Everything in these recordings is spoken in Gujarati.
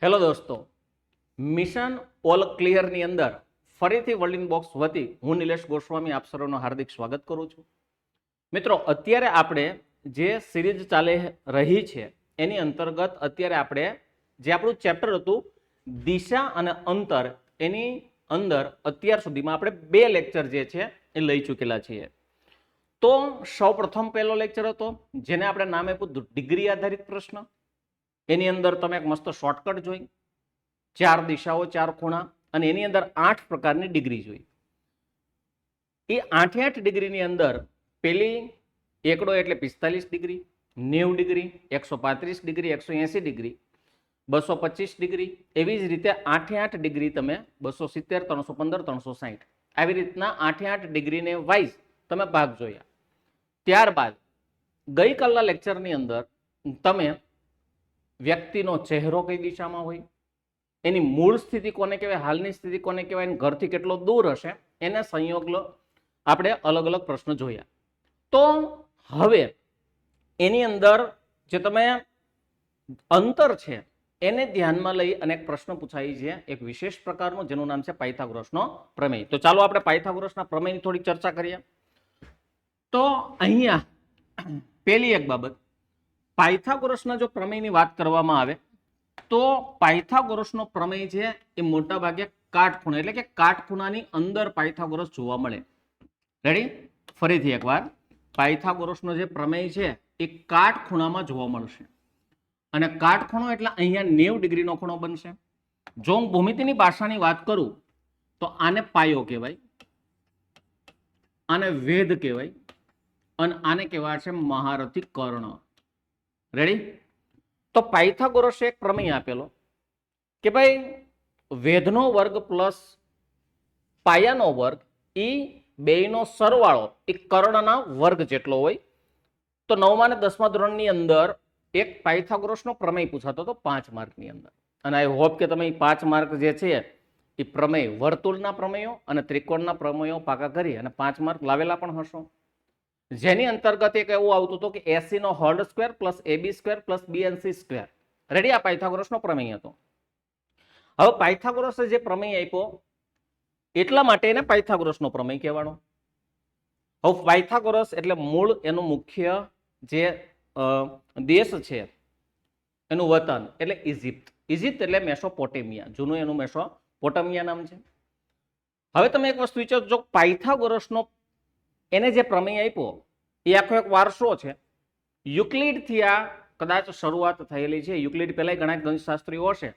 હેલો દોસ્તો, મિશન ઓલ ક્લિયરની અંદર ફરીથી વર્લ્ડ ઇન બોક્સ વતી હું નિલેશ ગોસ્વામી આપ સર્વનું હાર્દિક સ્વાગત કરું છું. મિત્રો, અત્યારે આપણે જે સિરીઝ ચાલે રહી છે એની અંતર્ગત અત્યારે આપણે જે આપણું ચેપ્ટર હતું દિશા અને અંતર, એની અંદર અત્યાર સુધીમાં આપણે 2 લેક્ચર જે છે એ લઈ ચૂકેલા છીએ. તો સૌપ્રથમ પહેલો લેક્ચર હતો જેને આપણે નામ આપ્યું ડિગ્રી આધારિત પ્રશ્ન. એની અંદર તમે એક મસ્ત શોર્ટકટ જોઈ, 4 દિશાઓ 4 ખૂણા, અને એની અંદર 8 પ્રકારની ડિગ્રી જોઈ. એ 8 ડિગ્રીની અંદર પેલી એકડો એટલે 45 degree, 90 degree, 135 degree, 180 degree, 225 degree, એવી જ રીતે 8 ડિગ્રી તમે 270, 315, 360 આવી રીતના 8 ડિગ્રીને વાઇઝ તમે ભાગ જોયા. ત્યારબાદ ગઈકાલના લેક્ચરની અંદર તમે વ્યક્તિનો ચહેરો કઈ દિશામાં હોય, એની મૂળ સ્થિતિ કોને કહેવાય, હાલની સ્થિતિ કોને કહેવાય, ઘરથી કેટલો દૂર હશે, એને સંયોગ આપણે અલગ અલગ પ્રશ્ન જોયા. તો હવે એની અંદર જે તમે અંતર છે એને ધ્યાનમાં લઈ અને એક પ્રશ્ન પૂછાય છે, એક વિશેષ પ્રકારનો, જેનું નામ છે પાયથાગોરસનો પ્રમેય. તો ચાલો આપણે પાયથાગોરસના પ્રમેયની થોડી ચર્ચા કરીએ. તો અહીંયા પેલી એક બાબત, પાયથાગોરસના જો પ્રમેયની વાત કરવામાં આવે તો પાયથાગોરસનો પ્રમેય છે એ મોટા ભાગે કાટખૂણા, એટલે કે કાટખૂણાની અંદર પાયથાગોરસ જોવા મળે. રેડી? ફરીથી એકવાર, પાયથાગોરસનો જે પ્રમેય છે એ કાટખૂણામાં જોવા મળશે. અને કાટખૂણો એટલે અહીંયા 90 ડિગ્રીનો ખૂણો બનશે. જો હું ભૂમિતિની ભાષાની વાત કરું તો આને પાયો કહેવાય, આને વેધ કહેવાય, અને આને કહેવાય છે મહારથી કર્ણ. રેડી? તો પાયથાગોરસે એક પ્રમેય આપેલો કે ભાઈ વેધનો વર્ગ પ્લસ પાયાનો વર્ગ એ બેયનો સરવાળો એ કર્ણના વર્ગ જેટલો હોય. તો 9મા અને 10મા ધોરણની અંદર એક પાયથાગોરસનો પ્રમેય પૂછાતો હતો 5 માર્કની અંદર. અને આઈ હોપ કે તમે 5 માર્ક જે છે એ પ્રમેય, વર્તુળના પ્રમેયો અને ત્રિકોણના પ્રમેયો પાકા કરી અને 5 માર્ક લાવેલા પણ હશો. જેની અંતર્ગત એક એવું આવતું હતું કે 80 નો whole square plus AB square plus BNC square. Ready? આ પાયથાગોરસનો પ્રમેય હતો. હવે પાયથાગોરસે જે પ્રમેય આપ્યો એટલા માટે એને પાયથાગોરસનો પ્રમેય કહેવાનો. હવે પાયથાગોરસ એટલે મૂળ એનું મુખ્ય જે દેશ છે એનું વતન એટલે ઇજિપ્ત. ઇજિપ્ત એટલે મેસોપોટેમિયા, જૂનું એનું મેસોપોટેમિયા નામ છે. હવે તમે એક વસ્તુ વિચારો, જો પાયથાગોરસનો એને જે પ્રમેય આપ્યો એ આખો એક વારસો છે. યુક્લિડથી આ કદાચ શરૂઆત થયેલી છે. યુક્લિડ પહેલા ઘણા ગણિતશાસ્ત્રીઓ હશે,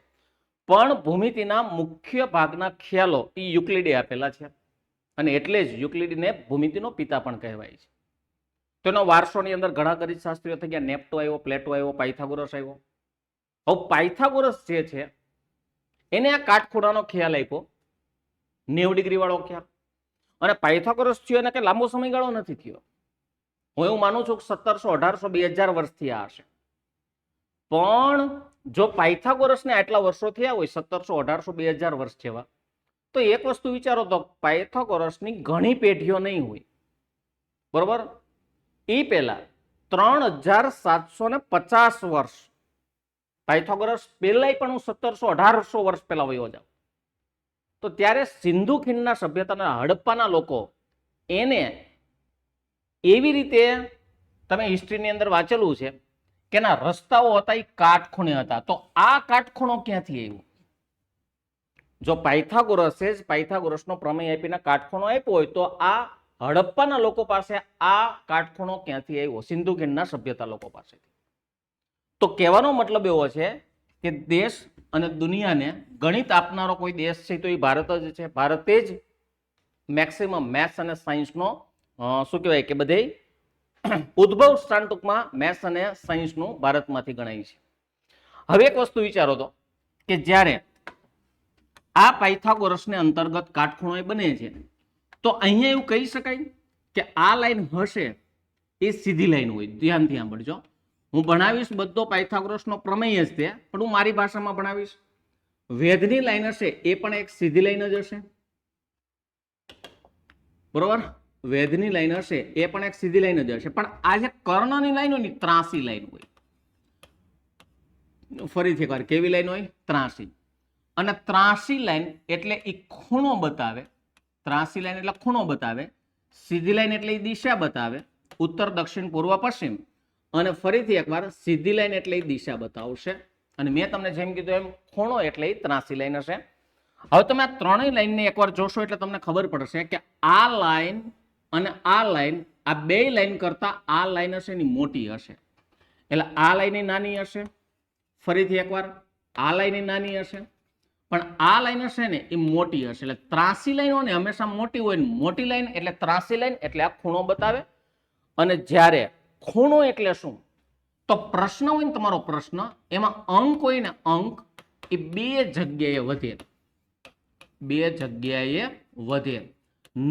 પણ ભૂમિતિના મુખ્ય ભાગના ખ્યાલો એ યુક્લિડે આપેલા છે. અને એટલે જ યુક્લિડને ભૂમિતિનો પિતા પણ કહેવાય છે. તો એનો વારસોની અંદર ઘણા ગણિતશાસ્ત્રીઓ થઈ ગયા. નેપ્ટો આવ્યો, પ્લેટો આવ્યો, પાયથાગોરસ આવ્યો. હવે પાયથાગોરસ જે છે એને આ કાટખૂણાનો ખ્યાલ આપ્યો, 90 ડિગ્રી વાળો ખ્યાલ. અને પાયથાગોરસ થયો એને કઈ લાંબો સમયગાળો નથી થયો. હું એવું માનું છું કે 1700, 1800, 2000 વર્ષથી આ હશે. પણ જો પાયથાગોરસને આટલા વર્ષો થયા હોય, 1700, 1800, 2000 વર્ષ જેવા, તો એક વસ્તુ વિચારો તો પાયથાગોરસની ઘણી પેઢીઓ નહીં હોય. બરોબર? એ પહેલા 3750 વર્ષ, પાયથાગોરસ પહેલા પણ હું 1700, 1800 વર્ષ પહેલા વયો જાઉં, તો ત્યારે સિંધુ ખીણના સભ્યતાના હડપ્પાના લોકો એને એવી રીતે, તમે હિસ્ટ્રીની અંદર વાંચેલું છે કે એના રસ્તાઓ હતા એ કાટખૂણે હતા. તો આ કાટખૂણો ક્યાંથી આવ્યો? જો પાયથાગોરસે જ પાયથાગોરસનો પ્રમેય આપીને કાટખૂણો આપ્યો હોય તો આ હડપ્પાના લોકો પાસે આ કાટખૂણો ક્યાંથી આવ્યો? સિંધુ ખીણના સભ્યતા લોકો પાસેથી. તો કહેવાનો મતલબ એવો છે કે દેશ અને દુનિયાને ગણિત આપનારો કોઈ દેશ છે તો એ ભારત જ છે. ભારતે જ મેક્સિમમ મેથ્સ અને સાયન્સનો શું કહેવાય કે બધે ઉદ્ભવ સ્થાન ટૂંકમાં મેથ્સ અને સાયન્સનું ભારતમાંથી ગણાય છે. હવે એક વસ્તુ વિચારો તો કે જ્યારે આ પાયથાગોરસને અંતર્ગત કાટખૂણો બને છે તો અહીંયા એવું કહી શકાય કે આ લાઈન હશે એ સીધી લાઈન હોય. ધ્યાનથી સાંભળજો, હું ભણાવીશ બધો પાયથાગોરસનો પ્રમેય જ તે, પણ હું મારી ભાષામાં ભણાવીશ. વેધની લાઈન હશે એ પણ એક સીધી લાઈન જ હશે. બરોબર? વેધની લાઈન હશે એ પણ એક સીધી લાઈન જ હશે. પણ આ જે કર્ણની લાઈન હોય ને ત્રાસી લાઈન હોય. ફરીથી એકવાર કેવી લાઈન હોય? ત્રાસી. અને ત્રાસી લાઈન એટલે એ ખૂણો બતાવે. ત્રાસી લાઈન એટલે ખૂણો બતાવે. સીધી લાઈન એટલે એ દિશા બતાવે, ઉત્તર, દક્ષિણ, પૂર્વ, પશ્ચિમ. અને ફરીથી એકવાર સીધી લાઈન એટલે એ દિશા બતાવશે. અને મેં તમને જેમ કીધું એમ ખૂણો એટલે એ ત્રાસી લાઈન હશે. હવે તમે આ ત્રણેય લાઈનને એકવાર જોશો એટલે તમને ખબર પડશે કે આ લાઈન અને આ લાઈન, આ બે લાઈન કરતા આ લાઈન હશે એની મોટી હશે. એટલે આ લાઈન નાની હશે, ફરીથી એકવાર આ લાઈન નાની હશે, પણ આ લાઈન હશે ને એ મોટી હશે. એટલે ત્રાસી લાઈન હોય ને હંમેશા મોટી હોય ને મોટી લાઈન એટલે ત્રાસી લાઈન એટલે આ ખૂણો બતાવે. અને જ્યારે ખૂણો એટલે શું? તો પ્રશ્ન હોય ને તમારો પ્રશ્ન, એમાં અંક હોય ને અંક એ બે જગ્યાએ વધે. બે જગ્યાએ વધે.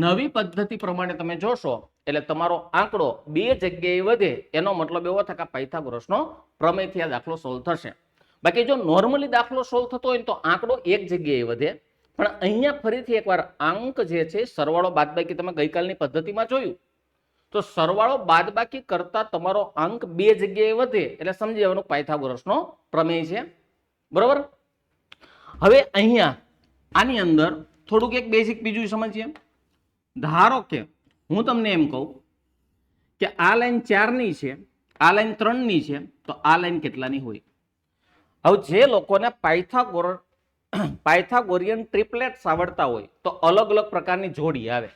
નવી પદ્ધતિ પ્રમાણે તમે જોશો એટલે તમારો આંકડો બે જગ્યાએ વધે એનો મતલબ એવો થાય કે પાયથાગોરસનો પ્રમેયથી આ દાખલો સોલ્વ થશે. બાકી જો નોર્મલી દાખલો સોલ્વ થતો હોય તો આંકડો એક જગ્યાએ વધે. પણ અહીંયા ફરીથી એકવાર અંક જે છે સરવાળો બાદબાકી તમે ગઈકાલની પદ્ધતિમાં જોયું તો સરવાળો બાદબાકી કરતા તમારો અંક બે જગ્યાએ વધે એટલે સમજી જવાનું પાયથાગોરસનો પ્રમેય છે. બરોબર. હવે અહીંયા આની અંદર થોડુંક એક બેઝિક બીજું સમજીએ. ધારો કે હું તમને એમ કહું કે આ લાઈન 4 ની છે, આ લાઈન 3 ની છે, તો આ લાઈન કેટલાની હોય? હવે જે લોકોને પાયથાગોરિયન ટ્રિપલેટ્સ આવડતા હોય તો અલગ અલગ પ્રકારની જોડી આવે.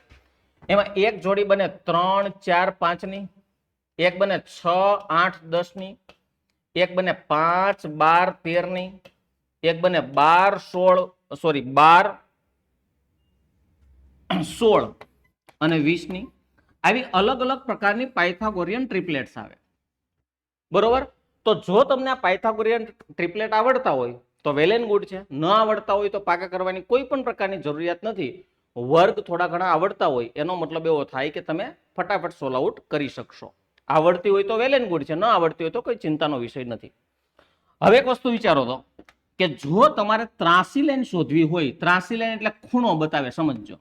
એમાં એક જોડી બને 3, 4, 5 ની, એક બને 6, 8, 10 ની, એક બને 5, 12, 13 ની, એક બને 12, 16 અને 20 ની. આવી અલગ અલગ પ્રકારની પાયથાગોરિયન ટ્રિપલેટ્સ આવે. બરોબર. તો જો તમને આ પાયથાગોરિયન ટ્રિપલેટ આવડતા હોય તો વેલ એન્ડ ગુડ છે. ન આવડતા હોય તો પાકા કરવાની કોઈ પણ પ્રકારની જરૂરિયાત નથી. વર્ગ થોડા ઘણા આવડતા હોય એનો મતલબ એવો થાય કે તમે ફટાફટ સોલ્વ આઉટ કરી શકશો. આવડતી હોય તો વેલ એન્ડ ગુડ છે, ન આવડતી હોય તો કોઈ ચિંતાનો વિષય નથી. હવે એક વસ્તુ વિચારો તો કે જો તમારે ત્રાસી લાઈન શોધવી હોય, ત્રાસી લાઈન એટલે ખૂણો બતાવે, સમજજો.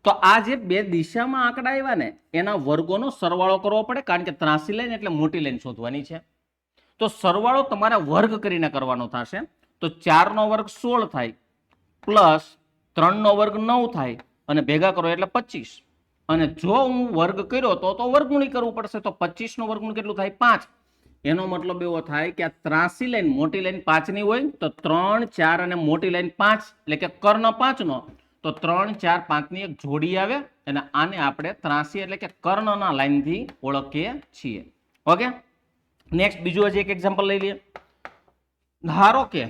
તો આ જે બે દિશામાં આંકડા આવ્યા ને એના વર્ગોનો સરવાળો કરવો પડે, કારણ કે ત્રાસી લાઈન એટલે મોટી લાઈન શોધવાની છે. તો સરવાળો તમારે વર્ગ કરીને કરવાનો થશે. તો 4 નો વર્ગ 16 થાય, પ્લસ 3 નો વર્ગ 9 થાય, અને ભેગા કરો એટલે 25. અને જો હું વર્ગ કર્યો તો વર્ગમૂળી કરવું પડશે. તો 25 નો વર્ગમૂળ કેટલું થાય? 5. એનો મતલબ એવો થાય કે આ ત્રાસી લાઈન મોટી લાઈન 5 ની હોય તો 3, 4 અને મોટી લાઈન 5 એટલે કે કર્ણ 5 નો, તો 3, 4, 5 ની એક જોડી આવે અને આને આપણે ત્રાસી એટલે કે કર્ણના લાઈનથી ઓળખીએ છીએ. ઓકે. નેક્સ્ટ બીજું હજી એક એક્ઝામ્પલ લઈ લઈએ. ધારો કે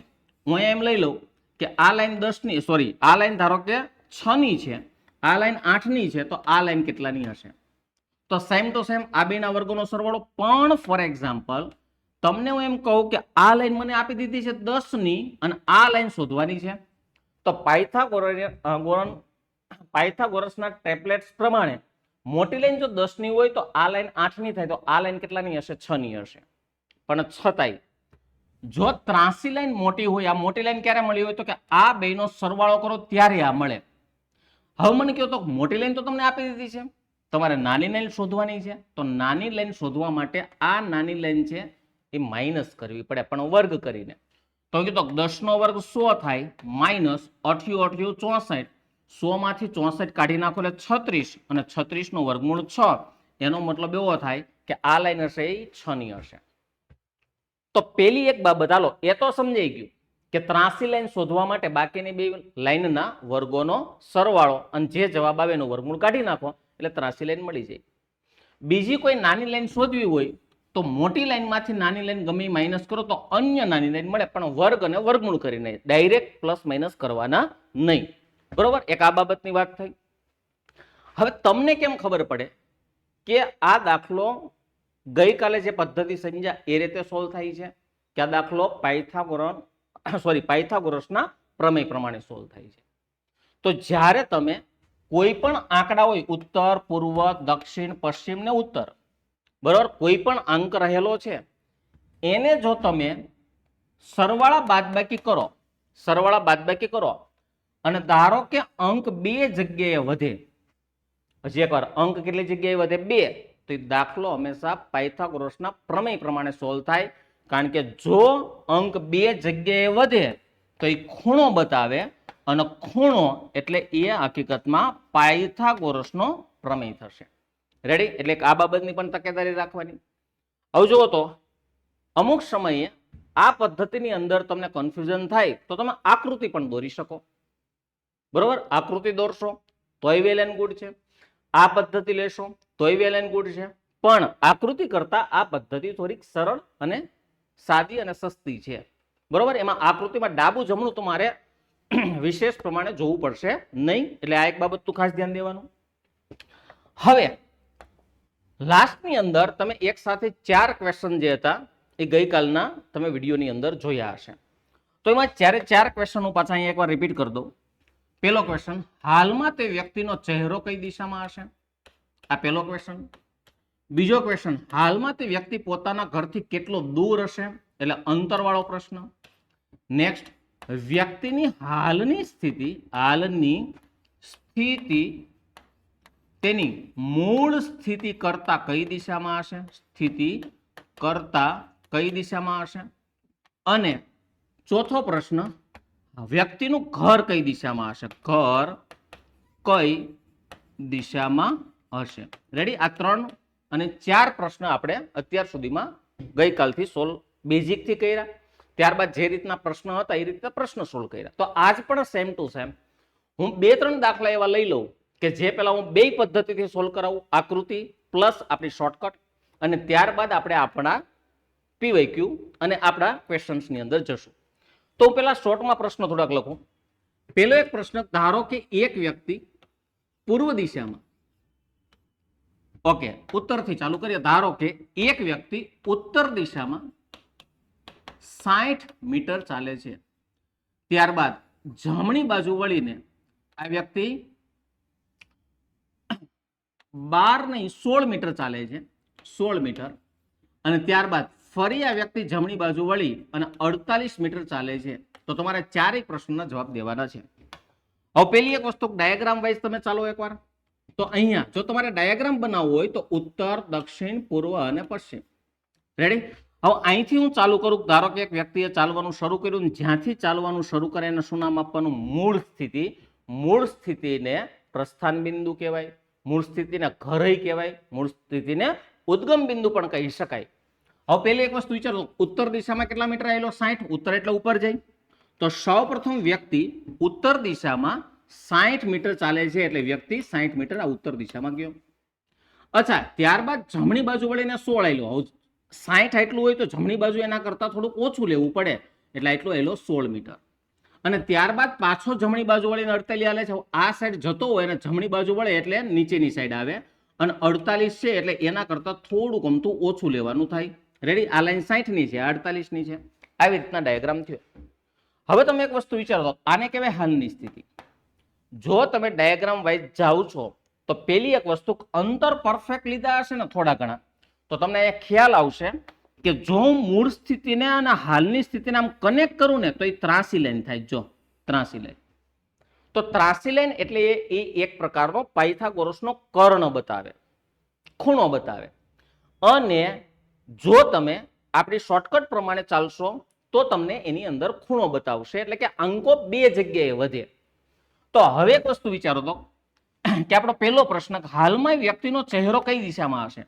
હું એમ લઈ લઉં કે આ લાઈન 10 ની, સોરી, આ લાઈન ધારો કે 6 ની છે, આ લાઈન 8 ની છે, તો આ લાઈન કેટલાની હશે? તો સેમ ટુ સેમ આ બેના વર્ગોનો સરવાળો. પણ ફોર એક્ઝામ્પલ તમને હું એમ કહું કે આ લાઈન મને આપી દીધી છે 10 ની અને આ લાઈન શોધવાની છે, તો પાયથાગોરસના ટેમ્પલેટ્સ પ્રમાણે મોટી લાઈન જો 10 ની હોય તો આ લાઈન 8 ની થાય, તો આ લાઈન કેટલાની હશે? 6 ની હશે. પણ છતાંય જો ત્રાસી લાઈન મોટી હોય, આ મોટી લાઈન ક્યારે મળી હોય? તો કે આ બેનો સરવાળો કરો ત્યારે આ મળે. હવે મને કહો તો મોટી લાઈન તો તમને આપી દીધી છે, તમારે નાની લાઈન શોધવાની છે. તો નાની લાઈન શોધવા માટે આ નાની લાઈન છે એ માઇનસ કરવી પડે, પણ વર્ગ કરીને. તો કીધું 10 નો વર્ગ 100 થાય, માઇનસ 8 × 8 = 64. 100 માંથી 64 કાઢી નાખો એટલે 36, અને 36 નો વર્ગમૂળ 6. એનો મતલબ એવો થાય કે આ લાઈન હશે એ 6 ની હશે. તો પેલી એક બાબત હાલો એ તો સમજાઈ ગયું કે ત્રાસી લાઈન શોધવા માટે બાકીની બે લાઈનના વર્ગોનો સરવાળો અને જે જવાબ આવે એનું વર્ગમૂળ કાઢી નાખો એટલે ત્રાસી લાઈન મળી જાય. બીજી કોઈ નાની લાઈન શોધવી હોય તો મોટી લાઈનમાંથી નાની લાઈન ગમે માઇનસ કરો તો અન્ય નાની લાઈન મળે, પણ વર્ગ અને વર્ગમૂળ કરીને, ડાયરેક્ટ પ્લસ માઇનસ કરવાના નહીં. બરોબર. એક આ બાબતની વાત થઈ. હવે તમને કેમ ખબર પડે કે આ દાખલો ગઈકાલે જે પદ્ધતિ સમજ્યા એ રીતે સોલ્વ થાય છે કે આ દાખલો પાયથાગોરસના પ્રમેય પ્રમાણે સોલ્વ થાય છે? તો જ્યારે તમે કોઈ પણ આંકડા હોય, ઉત્તર, પૂર્વ, દક્ષિણ, પશ્ચિમ ને ઉત્તર, બરોબર, કોઈ પણ અંક રહેલો છે એને જો તમે સરવાળા બાદબાકી કરો અને ધારો કે અંક બે જગ્યાએ વધે, હજી એકવાર અંક કેટલી જગ્યાએ વધે? 2, તો એ દાખલો હંમેશા પાયથાગોરસના પ્રમેય પ્રમાણે સોલ્વ થાય. કારણ કે જો અંક બે જગ્યાએ વધે તો એ ખૂણો બતાવે, અને ખૂણો એટલે એ હકીકતમાં પાયથાગોરસનો પ્રમેય થશે. રેડી? એટલે આ બાબતની પણ તકેદારી રાખવાની. હવે જુઓ તો અમુક સમયે આ પદ્ધતિની અંદર તમને કન્ફ્યુઝન થાય તો તમે આકૃતિ પણ દોરી શકો. બરોબર? આકૃતિ દોરશો તોય વેલ એન્ડ ગુડ છે, આ પદ્ધતિ લેશો તોય વેલ એન્ડ ગુડ છે, પણ આકૃતિ કરતા આ પદ્ધતિ થોડીક સરળ અને સાદી અને સસ્તી છે. બરોબર? એમાં આકૃતિમાં ડાબું જમણું તમારે વિશેષ પ્રમાણે જોવું પડશે નહીં, એટલે આ એક બાબત તું ખાસ ધ્યાન દેવાનું. હવે લાસ્ટની અંદર તમે એક સાથે 4 ક્વેશ્ચન જે હતા એ ગઈકાલના તમે વિડીયોની અંદર જોયા હશે. તો એમાં જ્યારે 4 ક્વેશ્ચન હું પાછા અહીંયા એકવાર રિપીટ કરી દઉં. પહેલો ક્વેશ્ચન, હાલમાં તે વ્યક્તિનો ચહેરો કઈ દિશામાં હશે? આ પહેલો ક્વેશ્ચન. બીજો ક્વેશ્ચન, હાલમાં તે વ્યક્તિ પોતાના ઘરથી કેટલો દૂર હશે? એટલે અંતરવાળો પ્રશ્ન. નેક્સ્ટ, વ્યક્તિની હાલની સ્થિતિ તેની મૂળ સ્થિતિ કરતા કઈ દિશામાં હશે? સ્થિતિ કરતા કઈ દિશામાં હશે? અને ચોથો પ્રશ્ન, વ્યક્તિનું ઘર કઈ દિશામાં હશે? ઘર કઈ દિશામાં હશે? રેડી? આ 3 અને 4 પ્રશ્ન આપણે અત્યાર સુધીમાં ગઈકાલથી સોલ્વ બેઝિકથી કર્યા. ત્યારબાદ જે રીતના પ્રશ્ન હતા એ રીતના પ્રશ્ન સોલ્વ કર્યા. તો આજ પણ સેમ ટુ સેમ હું 2-3 દાખલા એવા લઈ લઉં કે જે પહેલા હું 2 પદ્ધતિથી સોલ્વ કરાવું, આકૃતિ પ્લસ આપણી શોર્ટકટ, અને ત્યારબાદ આપણે આપણા પીવાયક્યુ અને આપણા ક્વેશ્ચન્સની અંદર જશું. તો હું પહેલા શોર્ટમાં પ્રશ્ન થોડાક લખું. પહેલો એક પ્રશ્ન, ધારો કે એક વ્યક્તિ પૂર્વ દિશામાં, ઓકે ઉત્તરથી ચાલુ કરીએ. ધારો કે એક વ્યક્તિ ઉત્તર દિશામાં 60 મીટર ચાલે છે, ત્યારબાદ જમણી બાજુ વળીને આ વ્યક્તિ 16 મીટર ચાલે છે, 16 મીટર, અને ત્યારબાદ ફરી આ વ્યક્તિ જમણી બાજુ વળી અને 48 મીટર ચાલે છે. તો તમારે 4 પ્રશ્નના જવાબ દેવાના છે. હવે પેલી એક વસ્તુ ડાયાગ્રામ વાઇઝ તમે ચાલો એકવાર. તો અહીંયા જો તમારે ડાયાગ્રામ બનાવવો હોય તો ઉત્તર, દક્ષિણ, પૂર્વ અને પશ્ચિમ. રેડી? હવે અહીંથી હું ચાલુ કરું. ધારો કે એક વ્યક્તિએ ચાલવાનું શરૂ કર્યું, જ્યાંથી ચાલવાનું શરૂ કરે એને શું નામ આપવાનું? મૂળ સ્થિતિ. મૂળ સ્થિતિને પ્રસ્થાન બિંદુ કહેવાય, મૂળ સ્થિતિને ઘરય કહેવાય, મૂળ સ્થિતિને ઉદ્ગમ બિંદુ પણ કહી શકાય. હવે પહેલી એક વસ્તુ વિચારો, ઉત્તર દિશામાં કેટલા મીટર આવેલો? 60. ઉત્તર એટલે ઉપર જાય. તો સૌપ્રથમ વ્યક્તિ ઉત્તર દિશામાં 60 મીટર ચાલે છે, એટલે વ્યક્તિ 60 મીટર આ ઉત્તર દિશામાં ગયો. અચ્છા, ત્યારબાદ જમણી બાજુ વળીને 16 આવેલો. 60 આટલું હોય તો જમણી બાજુ એના કરતા થોડું ઓછું લેવું પડે, એટલે આટલું આવેલો 16 મીટર. અને ત્યારબાદ પાછો જમણી બાજુ વળીને 48 આલે છે. આ સાઈડ જતો હોય અને જમણી બાજુ વળે એટલે નીચેની સાઈડ આવે, અને 48 છે એટલે એના કરતા થોડું ગમતું ઓછું લેવાનું થાય. રેડી? આ લાઈન 60 ની છે, 48 ની છે. આવી રીતના ડાયાગ્રામ થયો. હવે તમે એક વસ્તુ વિચારો, આને કહેવાય હાલની સ્થિતિ. જો તમે ડાયાગ્રામ વાઇઝ જાઓ છો તો પેલી એક વસ્તુ, અંતર પરફેક્ટ લીધા હશે ને થોડા ઘણા, તો તમને એ ખ્યાલ આવશે કે જો હું મૂળ સ્થિતિને અને હાલની સ્થિતિને આમ કનેક્ટ કરું ને તો એ ત્રાસી લાઈન થાય. જો ત્રાસી લાઈન, તો ત્રાસી લાઈન એટલે એ એક પ્રકારનો પાયથાગોરસનો કર્ણ બતાવે, ખૂણો બતાવે. અને જો તમે આપણી શોર્ટકટ પ્રમાણે ચાલશો તો તમને એની અંદર ખૂણો બતાવશે, એટલે કે અંકો 2 જગ્યાએ વધે. તો હવે એક વસ્તુ વિચારો તો કે આપણો પહેલો પ્રશ્ન, હાલમાં વ્યક્તિનો ચહેરો કઈ દિશામાં હશે?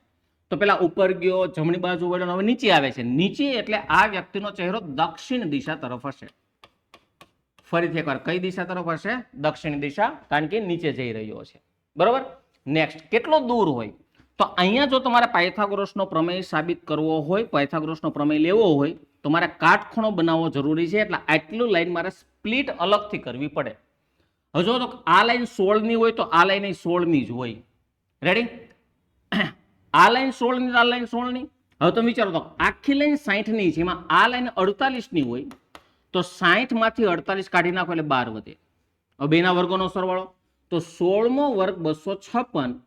તો પેલા ઉપર ગયો, જમણી બાજુ વળ્યો, હવે નીચે આવે છે. નીચે એટલે આ વ્યક્તિનો ચહેરો દક્ષિણ દિશા તરફ હશે. ફરીથી એકવાર, કઈ દિશા તરફ હશે? દક્ષિણ દિશા, કારણ કે નીચે જઈ રહ્યો છે. બરોબર? નેક્સ્ટ, કેટલો દૂર હોય? તો અહીંયા જો તમારે પાયથાગોરસનો પ્રમેય સાબિત કરવો હોય, પાયથાગોરસનો પ્રમેય લેવો હોય તો મારે કાટખૂણો બનાવવો જરૂરી છે, એટલે આટલું લાઈન મારે સ્પ્લિટ અલગથી કરવી પડે. હવે જો તો આ લાઈન 16 ની હોય તો આ લાઈન 16 ની જ હોય. રેડી? આ લાઈન 16 ની, આ લાઈન 16 ની. હવે તમે વિચારો તો આખી લાઈન 60 ની છે, એમાં આ લાઈન 48 ની હોય તો 60 માંથી 48 કાઢી નાખો એટલે 12 વધે. હવે બેના વર્ગોનો સરવાળો, તો 16મો વર્ગ 256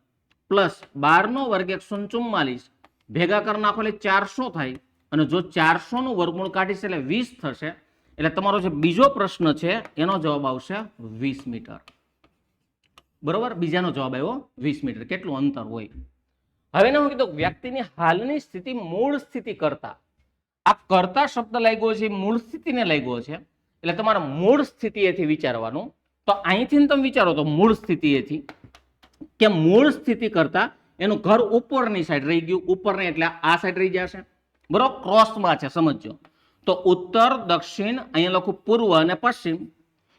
પ્લસ 12નો વર્ગ 144 ભેગા કરી નાખો એટલે 400 થાય. અને જો 400 નું વર્ગમૂળ કાઢીશ એટલે 20 થશે. એટલે તમારો જે બીજો પ્રશ્ન છે એનો જવાબ આવશે 20 મીટર. બરોબર? બીજાનો જવાબ આવ્યો 20 મીટર. કેટલું અંતર હોય? હવે હું કીધું વ્યક્તિની હાલની સ્થિતિ મૂળ સ્થિતિ કરતા, આ કર્તા શબ્દ લાગ્યો છે મૂળ સ્થિતિને લાગ્યો છે, એટલે તમારે મૂળ સ્થિતિએથી વિચારવાનું. તો અહીંથી તમે વિચારો તો મૂળ સ્થિતિએથી કે મૂળ સ્થિતિ કરતા એનું ઘર ઉપરની સાઈડ રહી ગયું, ઉપરની એટલે આ સાઈડ રહી જશે, બરોબર, ક્રોસમાં છે, સમજો. તો ઉત્તર, દક્ષિણ, અહીંયા લખું પૂર્વ અને પશ્ચિમ.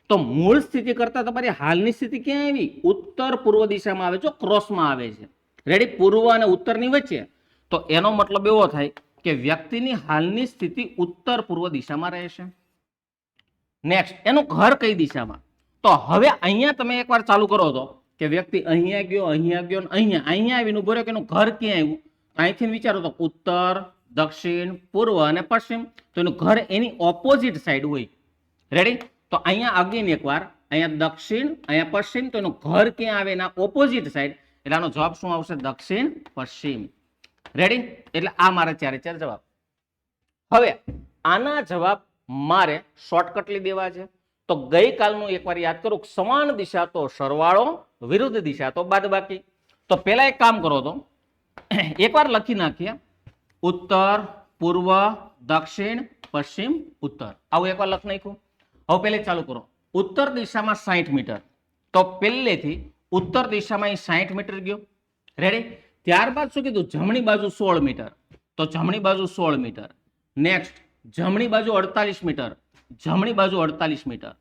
તો મૂળ સ્થિતિ કરતા તમારી હાલની સ્થિતિ ક્યાં આવી? ઉત્તર પૂર્વ દિશામાં આવે છે, ક્રોસમાં આવે છે. રેડી? પૂર્વ અને ઉત્તરની વચ્ચે. તો એનો મતલબ એવો થાય કે વ્યક્તિની હાલની સ્થિતિ ઉત્તર પૂર્વ દિશામાં રહેશે. નેક્સ્ટ, એનું ઘર કઈ દિશામાં? તો હવે અહીંયા તમે એકવાર ચાલુ કરો તો કે વ્યક્તિ અહીંયા ગયો, અહીંયા ગયો, અહીંયા આવીને ઉભો રહ્યો કે એનું ઘર ક્યાં આવ્યું? અહીંથી વિચારો તો ઉત્તર, દક્ષિણ, પૂર્વ અને પશ્ચિમ. તો એનું ઘર એની ઓપોઝિટ સાઈડ હોય. રેડી? તો અહીંયા અગેન એકવાર, અહીંયા દક્ષિણ, અહીંયા પશ્ચિમ. તો એનું ઘર ક્યાં આવે? એના ઓપોઝિટ સાઈડ. એટલે આનો જવાબ શું આવશે? દક્ષિણ પશ્ચિમ. રેડી? એટલે આ મારા 4 4 જવાબ. હવે આના જવાબ મારે શોર્ટકટ લઈ દેવા છે. તો ગઈકાલનું એકવાર યાદ કરું, સમાન દિશા તો સરવાળો, વિરુદ્ધ દિશા તો બાદબાકી. તો પહેલા એક કામ કરો તો એકવાર લખી નાખીએ, ઉત્તર, પૂર્વ, દક્ષિણ, પશ્ચિમ, ઉત્તર. આવું એકવાર લખી નાખ્યું. હવે પહેલે ચાલુ કરો. ઉત્તર દિશામાં 60 મીટર. તો પહેલેથી ઉત્તર દિશામાં 60 મીટર ગયો. રેડી? ત્યારબાદ શું કીધું? જમણી બાજુ 16 મીટર. તો જમણી બાજુ 16 મીટર. નેક્સ્ટ, જમણી બાજુ 48 મીટર. જમણી બાજુ 48 મીટર.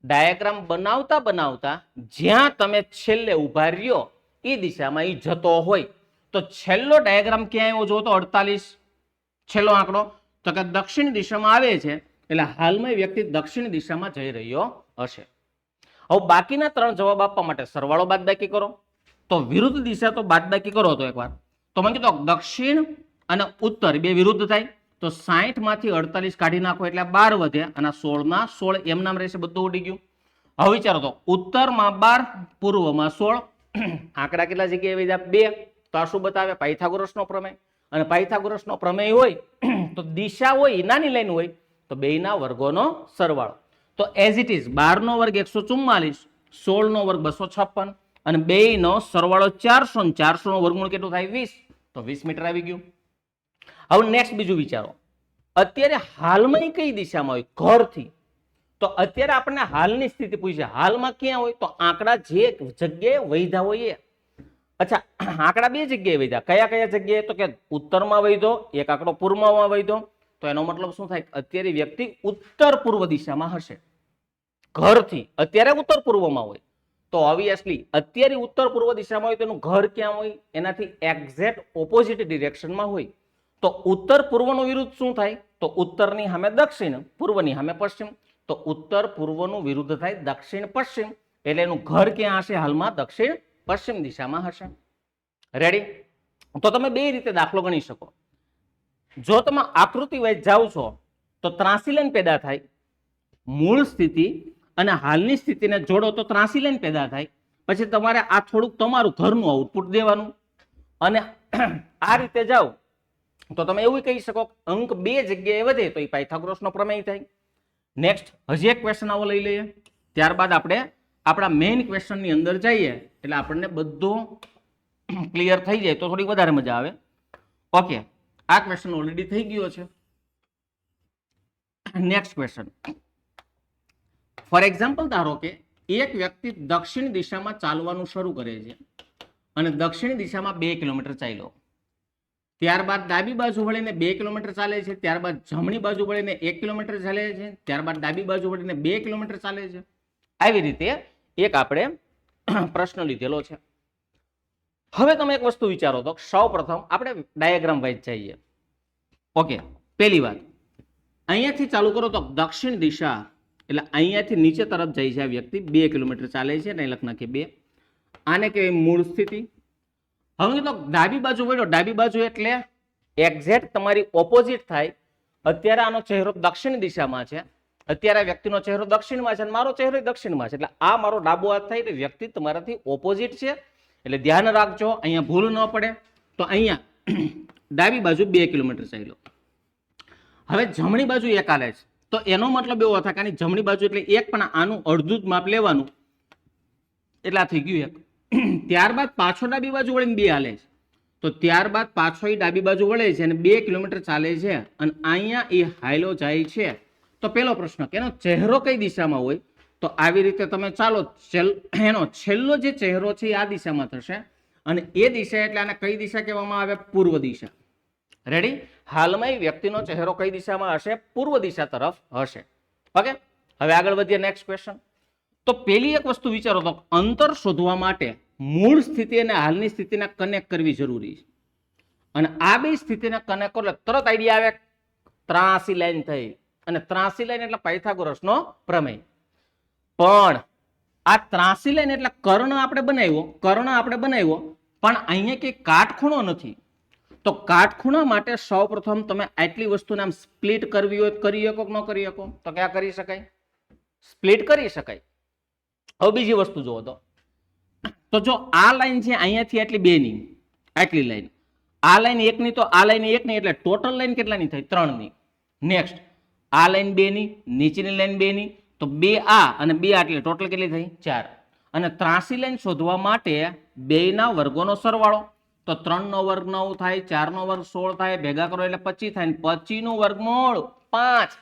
ડાયાગ્રામ બનાવતા બનાવતા જ્યાં તમે છેલ્લે ઉભા રહ્યો એ દિશામાં એ જતો હોય. તો છેલ્લો ડાયાગ્રામ ક્યાં આવ્યો? જો તો 48 છેલ્લો આંકડો. તો કે દક્ષિણ દિશામાં આવે છે, એટલે હાલમાં વ્યક્તિ દક્ષિણ દિશામાં જઈ રહ્યો હશે. હવે બાકીના 3 જવાબ આપવા માટે સરવાળો બાદબાકી કરો. તો વિરુદ્ધ દિશા તો બાદબાકી કરો તો એકવાર. તો મને કીધું દક્ષિણ અને ઉત્તર બે વિરુદ્ધ થાય. તો 60 માંથી 48 કાઢી નાખો એટલે 12 વધે, અને 16 ના 16 એમ નામ રહેશે, બધું ઉડી ગયું. હવે વિચારો તો ઉત્તરમાં 12, પૂર્વમાં 16. આંકડા કેટલા જગ્યાએ વધ્યા? 2. તો આ શું બતાવે? પાયથાગોરસનો પ્રમેય. અને પાયથાગોરસનો પ્રમેય હોય તો દિશા હોય નાની લાઈન હોય તો બેયના વર્ગોનો સરવાળો. તો એઝ ઇટ ઇઝ 12 નો વર્ગ 144, 16 નો વર્ગ 256, અને બેયનો સરવાળો 400, અને 400 નો વર્ગમૂળ કેટલું થાય? 20. તો 20 મીટર આવી ગયું. હવે નેક્સ્ટ બીજું વિચારો, અત્યારે હાલમાં કઈ દિશામાં હોય? ઘરથી. તો અત્યારે આપણને હાલની સ્થિતિ પૂછે, હાલમાં ક્યાં હોય? તો આંકડા જે જગ્યાએ વૈધા હોય એ. અચ્છા, આંકડા 2 જગ્યાએ વૈધા. કયા કયા જગ્યાએ? તો કે ઉત્તરમાં વૈધો, એક આંકડો પૂર્વમાં વૈધો. તો એનો મતલબ શું થાય? અત્યારે વ્યક્તિ ઉત્તર પૂર્વ દિશામાં હશે ઘરથી. અત્યારે ઉત્તર પૂર્વમાં હોય તો ઓબ્વિયસલી અત્યારે ઉત્તર પૂર્વ દિશામાં હોય તો એનું ઘર ક્યાં હોય? એનાથી એક્ઝેક્ટ ઓપોઝિટ ડિરેક્શનમાં હોય. તો ઉત્તર પૂર્વનું વિરુદ્ધ શું થાય? તો ઉત્તરની સામે દક્ષિણ, પૂર્વની સામે પશ્ચિમ. તો ઉત્તર પૂર્વનું વિરુદ્ધ થાય દક્ષિણ પશ્ચિમ. એટલે એનું ઘર ક્યાં હશે? હાલમાં દક્ષિણ પશ્ચિમ દિશામાં હશે. રેડી? તો તમે બે રીતે દાખલો ગણી શકો. જો તમે આકૃતિ વાઇઝ જાઓ છો તો ત્રાંસી લાઈન પેદા થાય. મૂળ સ્થિતિ અને હાલની સ્થિતિને જોડો તો ત્રાંસી લાઈન પેદા થાય. પછી તમારે આ થોડુંક તમારું ઘરનું આઉટપુટ દેવાનું. અને આ રીતે જાઓ તો તમે એવું કહી શકો અંક 2 જગ્યાએ વધે તો એ પાયથાગોરસનો પ્રમેય થાય. નેક્સ્ટ હજી એક ક્વેશ્ચન આવો લઈ લઈએ, ત્યારબાદ આપણે આપણા મેઇન ક્વેશ્ચનની અંદર જઈએ એટલે આપણને બધું ક્લિયર થઈ જાય તો થોડી વધારે મજા આવે. ઓકે, આ ક્વેશ્ચન ઓલરેડી થઈ ગયો છે. નેક્સ્ટ ક્વેશ્ચન, ફોર એક્ઝામ્પલ ધારો કે એક વ્યક્તિ દક્ષિણ દિશામાં ચાલવાનું શરૂ કરે છે અને દક્ષિણ દિશામાં 2 કિલોમીટર ચાલ્યો. ત્યારબાદ ડાબી બાજુ વળીને 2 કિલોમીટર ચાલે છે. ત્યારબાદ જમણી બાજુ વળીને 1 કિલોમીટર ચાલે છે. ત્યારબાદ ડાબી બાજુ વળીને 2 કિલોમીટર ચાલે છે. આવી રીતે એક આપણે પ્રશ્ન લીધેલો છે. હવે તમે એક વસ્તુ વિચારો તો સૌ પ્રથમ આપણે ડાયાગ્રામ વાઇઝ જઈએ. ઓકે, પહેલી વાત અહીંયાથી ચાલુ કરો તો દક્ષિણ દિશા એટલે અહીંયાથી નીચે તરફ જાય છે આ વ્યક્તિ, 2 કિલોમીટર ચાલે છે અને લખ નાખીએ 2. આને કહેવાય મૂળ સ્થિતિ. હવે તો ડાબી બાજુ વળ્યો, ડાબી બાજુ એટલે એક્ઝેક્ટ તમારી ઓપોઝિટ થાય. અત્યારે આનો ચહેરો દક્ષિણ દિશામાં છે, અત્યારે આ વ્યક્તિનો ચહેરો દક્ષિણમાં છે અને મારો ચહેરો દક્ષિણમાં છે. એટલે આ મારો ડાબો હાથ થાય એટલે વ્યક્તિ તમારાથી ઓપોઝિટ છે. એટલે ધ્યાન રાખજો, અહીંયા ભૂલ ન પડે. તો અહીંયા ડાબી બાજુ 2 કિલોમીટર ચાલ્યો. હવે જમણી બાજુ 1 હાલે છે તો એનો મતલબ એવો થાય કે આની જમણી બાજુ એટલે 1 પણ આનું અડધું જ માપ લેવાનું એટલે આ થઈ ગયું 1. ત્યારબાદ પાછો ડાબી બાજુ વળીને 2 હાલે છે તો ત્યારબાદ પાછો એ ડાબી બાજુ વળે છે અને 2 કિલોમીટર ચાલે છે અને અહીંયા એ હાયલો જાય છે. તો પેલો પ્રશ્ન કે એનો ચહેરો કઈ દિશામાં હોય? તો આવી રીતે તમે ચાલો, એનો છેલ્લો જે ચહેરો છે એ આ દિશામાં થશે અને એ દિશા એટલે આને કઈ દિશા કહેવામાં આવે? પૂર્વ દિશા. રેડી? હાલમાં એ વ્યક્તિનો ચહેરો કઈ દિશામાં હશે? પૂર્વ દિશા તરફ હશે. ઓકે, હવે આગળ વધીએ. Next question. તો પેલી એક વસ્તુ વિચારો તો અંતર શોધવા માટે મૂળ સ્થિતિ અને હાલની સ્થિતિને કનેક્ટ કરવી જરૂરી છે. અને આ બે સ્થિતિને કનેક્ટ કરો એટલે તરત આઈડિયા આવે, ત્રાસી લાઈન થઈ. અને ત્રાસી લાઈન એટલે પાયથાગોરસનો પ્રમેય. પણ આ ત્રાસી લાઈન એટલે કર્ણ આપણે બનાવ્યો, પણ અહીંયા કે કાટખૂણો નથી. તો કાટખૂણા માટે સૌપ્રથમ તમે આટલી વસ્તુને આમ સ્પ્લિટ કરવી હોય કરી શકો કે ન કરી શકો? તો ક્યાં કરી શકાય? સ્પ્લિટ કરી શકાય. હવે બીજી વસ્તુ જુઓ તો જો આ લાઈન છે અહીંયાથી આટલી 2 ની, આટલી લાઈન, આ લાઈન 1 ની, તો આ લાઈન 1 ની, એટલે ટોટલ લાઈન કેટલાની થઈ? 3 ની. નેક્સ્ટ આ લાઈન 2 ની, નીચેની લાઈન 2 ની, તો 2 આ અને 2 આટલી ટોટલ કેટલી થઈ? 4. અને ત્રાસી લાઈન શોધવા માટે 2 ના વર્ગોનો સરવાળો, તો 3 નો વર્ગ 9 થાય, 4 નો વર્ગ 16 થાય, ભેગા કરો એટલે 25 થાય, 25 નું વર્ગમૂળ 5.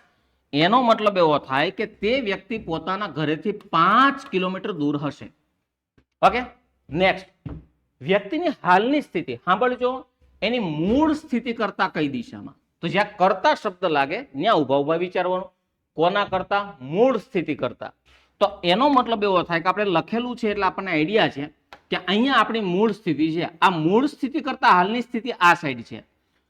એનો મતલબ એવો થાય કે તે વ્યક્તિ પોતાના ઘરેથી 5 કિલોમીટર દૂર હશે. Okay, next. વ્યક્તિની હાલની સ્થિતિ સાંભળજો, એની મૂળ સ્થિતિ કરતા કઈ દિશામાં? તો જ્યાં કરતા શબ્દ લાગે ત્યાં ઉભા વિચારવાનું. કોના કરતા? મૂળ સ્થિતિ કરતા. તો એનો મતલબ એવો થાય કે આપણે લખેલું છે એટલે આપણને આઈડિયા છે કે અહીંયા આપણી મૂળ સ્થિતિ છે. આ મૂળ સ્થિતિ કરતા હાલની સ્થિતિ આ સાઈડ છે.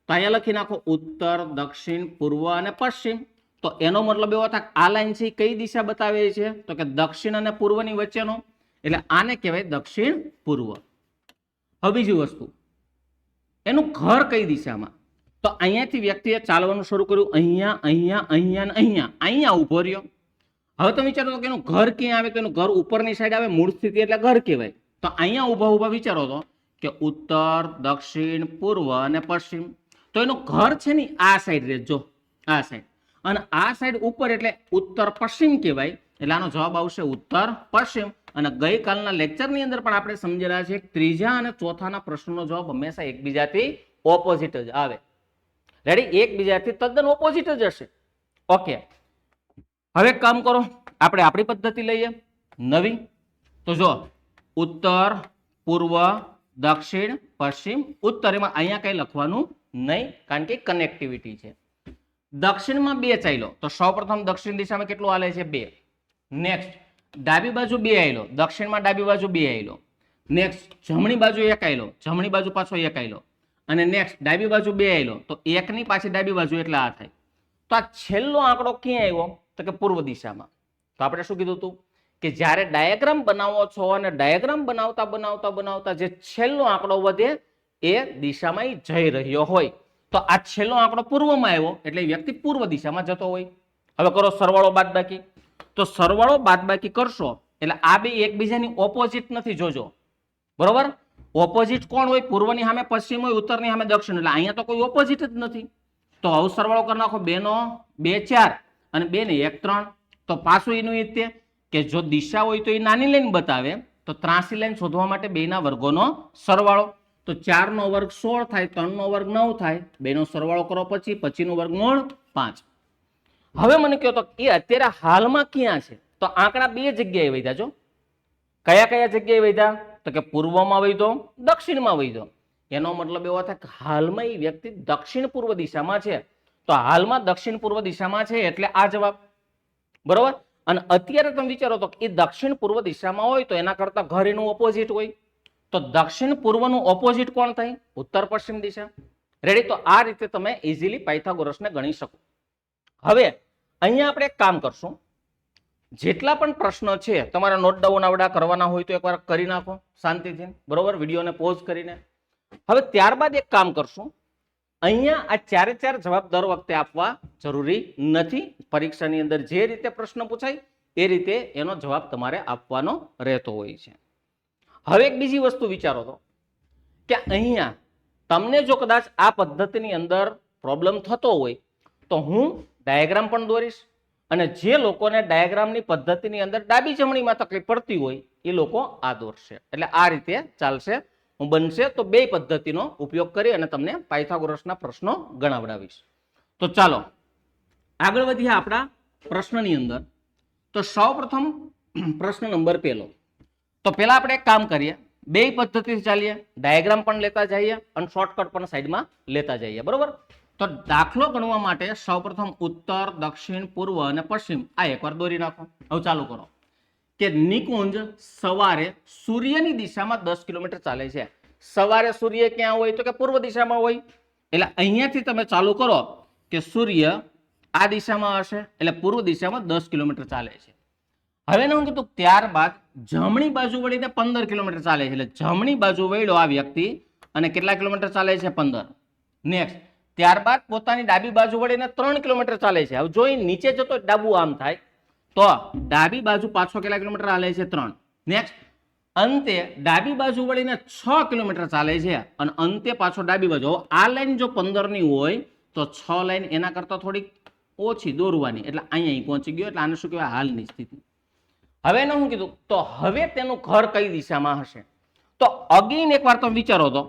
તો અહીંયા લખી નાખો ઉત્તર, દક્ષિણ, પૂર્વ અને પશ્ચિમ. તો એનો મતલબ એવો થાય આ લાઈન છે કઈ દિશા બતાવે છે? તો કે દક્ષિણ અને પૂર્વની વચ્ચેનો, એટલે આને કહેવાય દક્ષિણ પૂર્વ. હવે બીજી વસ્તુ, એનું ઘર કઈ દિશામાં? તો અહીંયાથી વ્યક્તિએ ચાલવાનું શરૂ કર્યું, અહીંયા ઉભો રહ્યો. હવે તમે વિચારો કે એનું ઘર ક્યાં આવે? તો એનું ઘર ઉપરની સાઈડ આવે, મૂળ સ્થિતિ એટલે ઘર કહેવાય. તો અહીંયા ઉભા વિચારો તો કે ઉત્તર, દક્ષિણ, પૂર્વ અને પશ્ચિમ. તો એનું ઘર છે ને આ સાઈડ રહેજો, આ સાઈડ. અને આ સાઈડ ઉપર એટલે ઉત્તર પશ્ચિમ કહેવાય. એટલે આનો જવાબ આવશે ઉત્તર પશ્ચિમ. અને ગઈકાલના લેક્ચરની અંદર પણ આપણે સમજેલા છે ત્રીજા અને ચોથાના પ્રશ્નનો જવાબ હંમેશા એકબીજાથી ઓપોઝિટ જ આવે. રેડી? એકબીજાથી તદ્દન ઓપોઝિટ જ હશે. ઓકે, હવે કામ કરો, આપણે આપણી પદ્ધતિ લઈએ નવી. તો જો ઉત્તર, પૂર્વ, દક્ષિણ, પશ્ચિમ, ઉત્તર, એમાં અહીંયા કઈ લખવાનું નહીં કારણ કે કનેક્ટિવિટી છે. દક્ષિણમાં 2 ચાલ્યો તો સૌપ્રથમ દક્ષિણ દિશામાં કેટલું હાલે છે? 2. નેક્સ્ટ ડાબી બાજુ 2 આવેલો, દક્ષિણમાં ડાબી બાજુ 2 આવેલો. નેક્સ્ટ જમણી બાજુ 1 આવેલો, જમણી બાજુ પાછો 1 આવેલો. અને નેક્સ્ટ ડાબી બાજુ 2 આવેલો, તો 1 ની પાછી ડાબી બાજુ એટલે આ થાય. તો આ છેલ્લો આંકડો ક્યાં આવ્યો? તો કે પૂર્વ દિશામાં. તો આપણે શું કીધું હતું કે જ્યારે ડાયાગ્રામ બનાવો છો અને ડાયાગ્રામ બનાવતા જે છેલ્લો આંકડો વધે એ દિશામાં જઈ રહ્યો હોય. તો આ છેલ્લો આંકડો પૂર્વમાં આવ્યો એટલે વ્યક્તિ પૂર્વ દિશામાં જતો હોય. હવે કરો સરવાળો બાદબાકી. તો સરવાળો બાદબાકી કરશો એટલે આ બે એકબીજાની ઓપોઝિટ નથી, જોજો. બરોબર? ઓપોઝિટ કોણ હોય? પૂર્વની સામે પશ્ચિમ હોય, ઉત્તરની સામે દક્ષિણ. એટલે અહીંયા તો કોઈ ઓપોઝિટ જ નથી. તો હવે સરવાળો કરી નાખો. 2 નો 2 4 અને 2 ને 1 3. તો પાછું એનું એ કે જો દિશા હોય તો એ નાની લાઈન બતાવે. તો ત્રાસી લાઈન શોધવા માટે 2 ના વર્ગોનો સરવાળો. તો 4 નો વર્ગ 16 થાય, 3 નો વર્ગ 9 થાય, 2 નો સરવાળો કરો 25 નું વર્ગમૂળ 5. હવે મને કહો તો એ અત્યારે હાલમાં ક્યાં છે? તો આંકડા 2 જગ્યાએ વધ્યા. જો કયા જગ્યાએ વધ્યા? તો કે પૂર્વમાં વધ્યો, દક્ષિણમાં વધ્યો. એનો મતલબ એવો થાય કે હાલમાં એ વ્યક્તિ દક્ષિણ પૂર્વ દિશામાં છે. તો હાલમાં દક્ષિણ પૂર્વ દિશામાં છે એટલે આ જવાબ. બરોબર? અને અત્યારે તમે વિચારો તો એ દક્ષિણ પૂર્વ દિશામાં હોય તો એના કરતા ઘર એનું ઓપોઝિટ હોય. તો દક્ષિણ પૂર્વનું ઓપોઝિટ કોણ થાય? ઉત્તર પશ્ચિમ દિશા. રેડી? તો આ રીતે તમે ઇઝીલી પાયથાગોરસને ગણી શકો. હવે અહીંયા આપણે એક કામ કરશું. જેટલા પણ પ્રશ્નો છે તમારા નોટ ડાઉન આવડા કરવાના હોય તો એકવાર કરી નાખો શાંતિથી. બરોબર? વિડીયોને પોઝ કરીને. હવે ત્યારબાદ એક કામ કરશું. અહીંયા આ 4 જવાબ દર વખતે આપવા જરૂરી નથી. પરીક્ષાની અંદર જે રીતે પ્રશ્ન પૂછાય એ રીતે એનો જવાબ તમારે આપવાનો રહેતો હોય છે. હવે એક બીજી વસ્તુ વિચારો તો કે અહીંયા તમને જો કદાચ આ પદ્ધતિની અંદર પ્રોબ્લેમ થતો હોય તો હું ડાયાગ્રામ પણ દોરીશ. અને જે લોકોને ડાયાગ્રામની પદ્ધતિની અંદર ડાબી જમણીમાં તકલીફ પડતી હોય એ લોકો આ દોરશે. એટલે આ રીતે ચાલશે. બનશે તો બે પદ્ધતિનો ઉપયોગ કરી અને તમને પાયથાગોરસના પ્રશ્નો ગણાવડાવીશ. તો ચાલો આગળ વધીએ આપણા પ્રશ્નની અંદર. તો સૌપ્રથમ પ્રશ્ન નંબર પહેલો. તો પહેલા આપણે એક કામ કરીએ, બે પદ્ધતિથી ચાલીએ, ડાયાગ્રામ પણ લેતા જઈએ અને શોર્ટકટ પણ સાઈડમાં લેતા જઈએ. બરોબર? તો દાખલો ગણવા માટે સૌપ્રથમ ઉત્તર, દક્ષિણ, પૂર્વ અને પશ્ચિમ આ એકવાર દોરી નાખો. હવે ચાલુ કરો કે નિકુંજ સવારે સૂર્યની દિશામાં 10 કિલોમીટર ચાલે છે. સવારે સૂર્ય ક્યાં હોય? તો કે પૂર્વ દિશામાં હોય. એટલે અહીંયાથી તમે ચાલુ કરો કે સૂર્ય આ દિશામાં હશે એટલે પૂર્વ દિશામાં 10 કિલોમીટર ચાલે છે. હવે હું કીધું ત્યારબાદ જમણી બાજુ વળીને 15 કિલોમીટર ચાલે છે. એટલે જમણી બાજુ વળ્યો આ વ્યક્તિ અને કેટલા કિલોમીટર ચાલે છે? 15. નેક્સ્ટ ત્યારબાદ પોતાની ડાબી બાજુ વળીને 3 કિલોમીટર ચાલે છે. હવે જો નીચે જતો ડાબુ આમ થાય તો ડાબી બાજુ પાછો કેટલા કિલોમીટર ચાલે છે? 3. નેક્સ્ટ અંતે ડાબી બાજુ વળીને 6 કિલોમીટર ચાલે છે અને અંતે પાછો ડાબી બાજુ. આ લાઈન જો 15 ની હોય તો 6 લાઈન એના કરતા થોડીક ઓછી દોરવાની. એટલે અહીંયા પહોંચી ગયો. એટલે આને શું કહેવાય? હાલની સ્થિતિ. હવે એને હું કીધું તો હવે તેનું ઘર કઈ દિશામાં હશે? તો અગેન એકવાર તમે વિચારો તો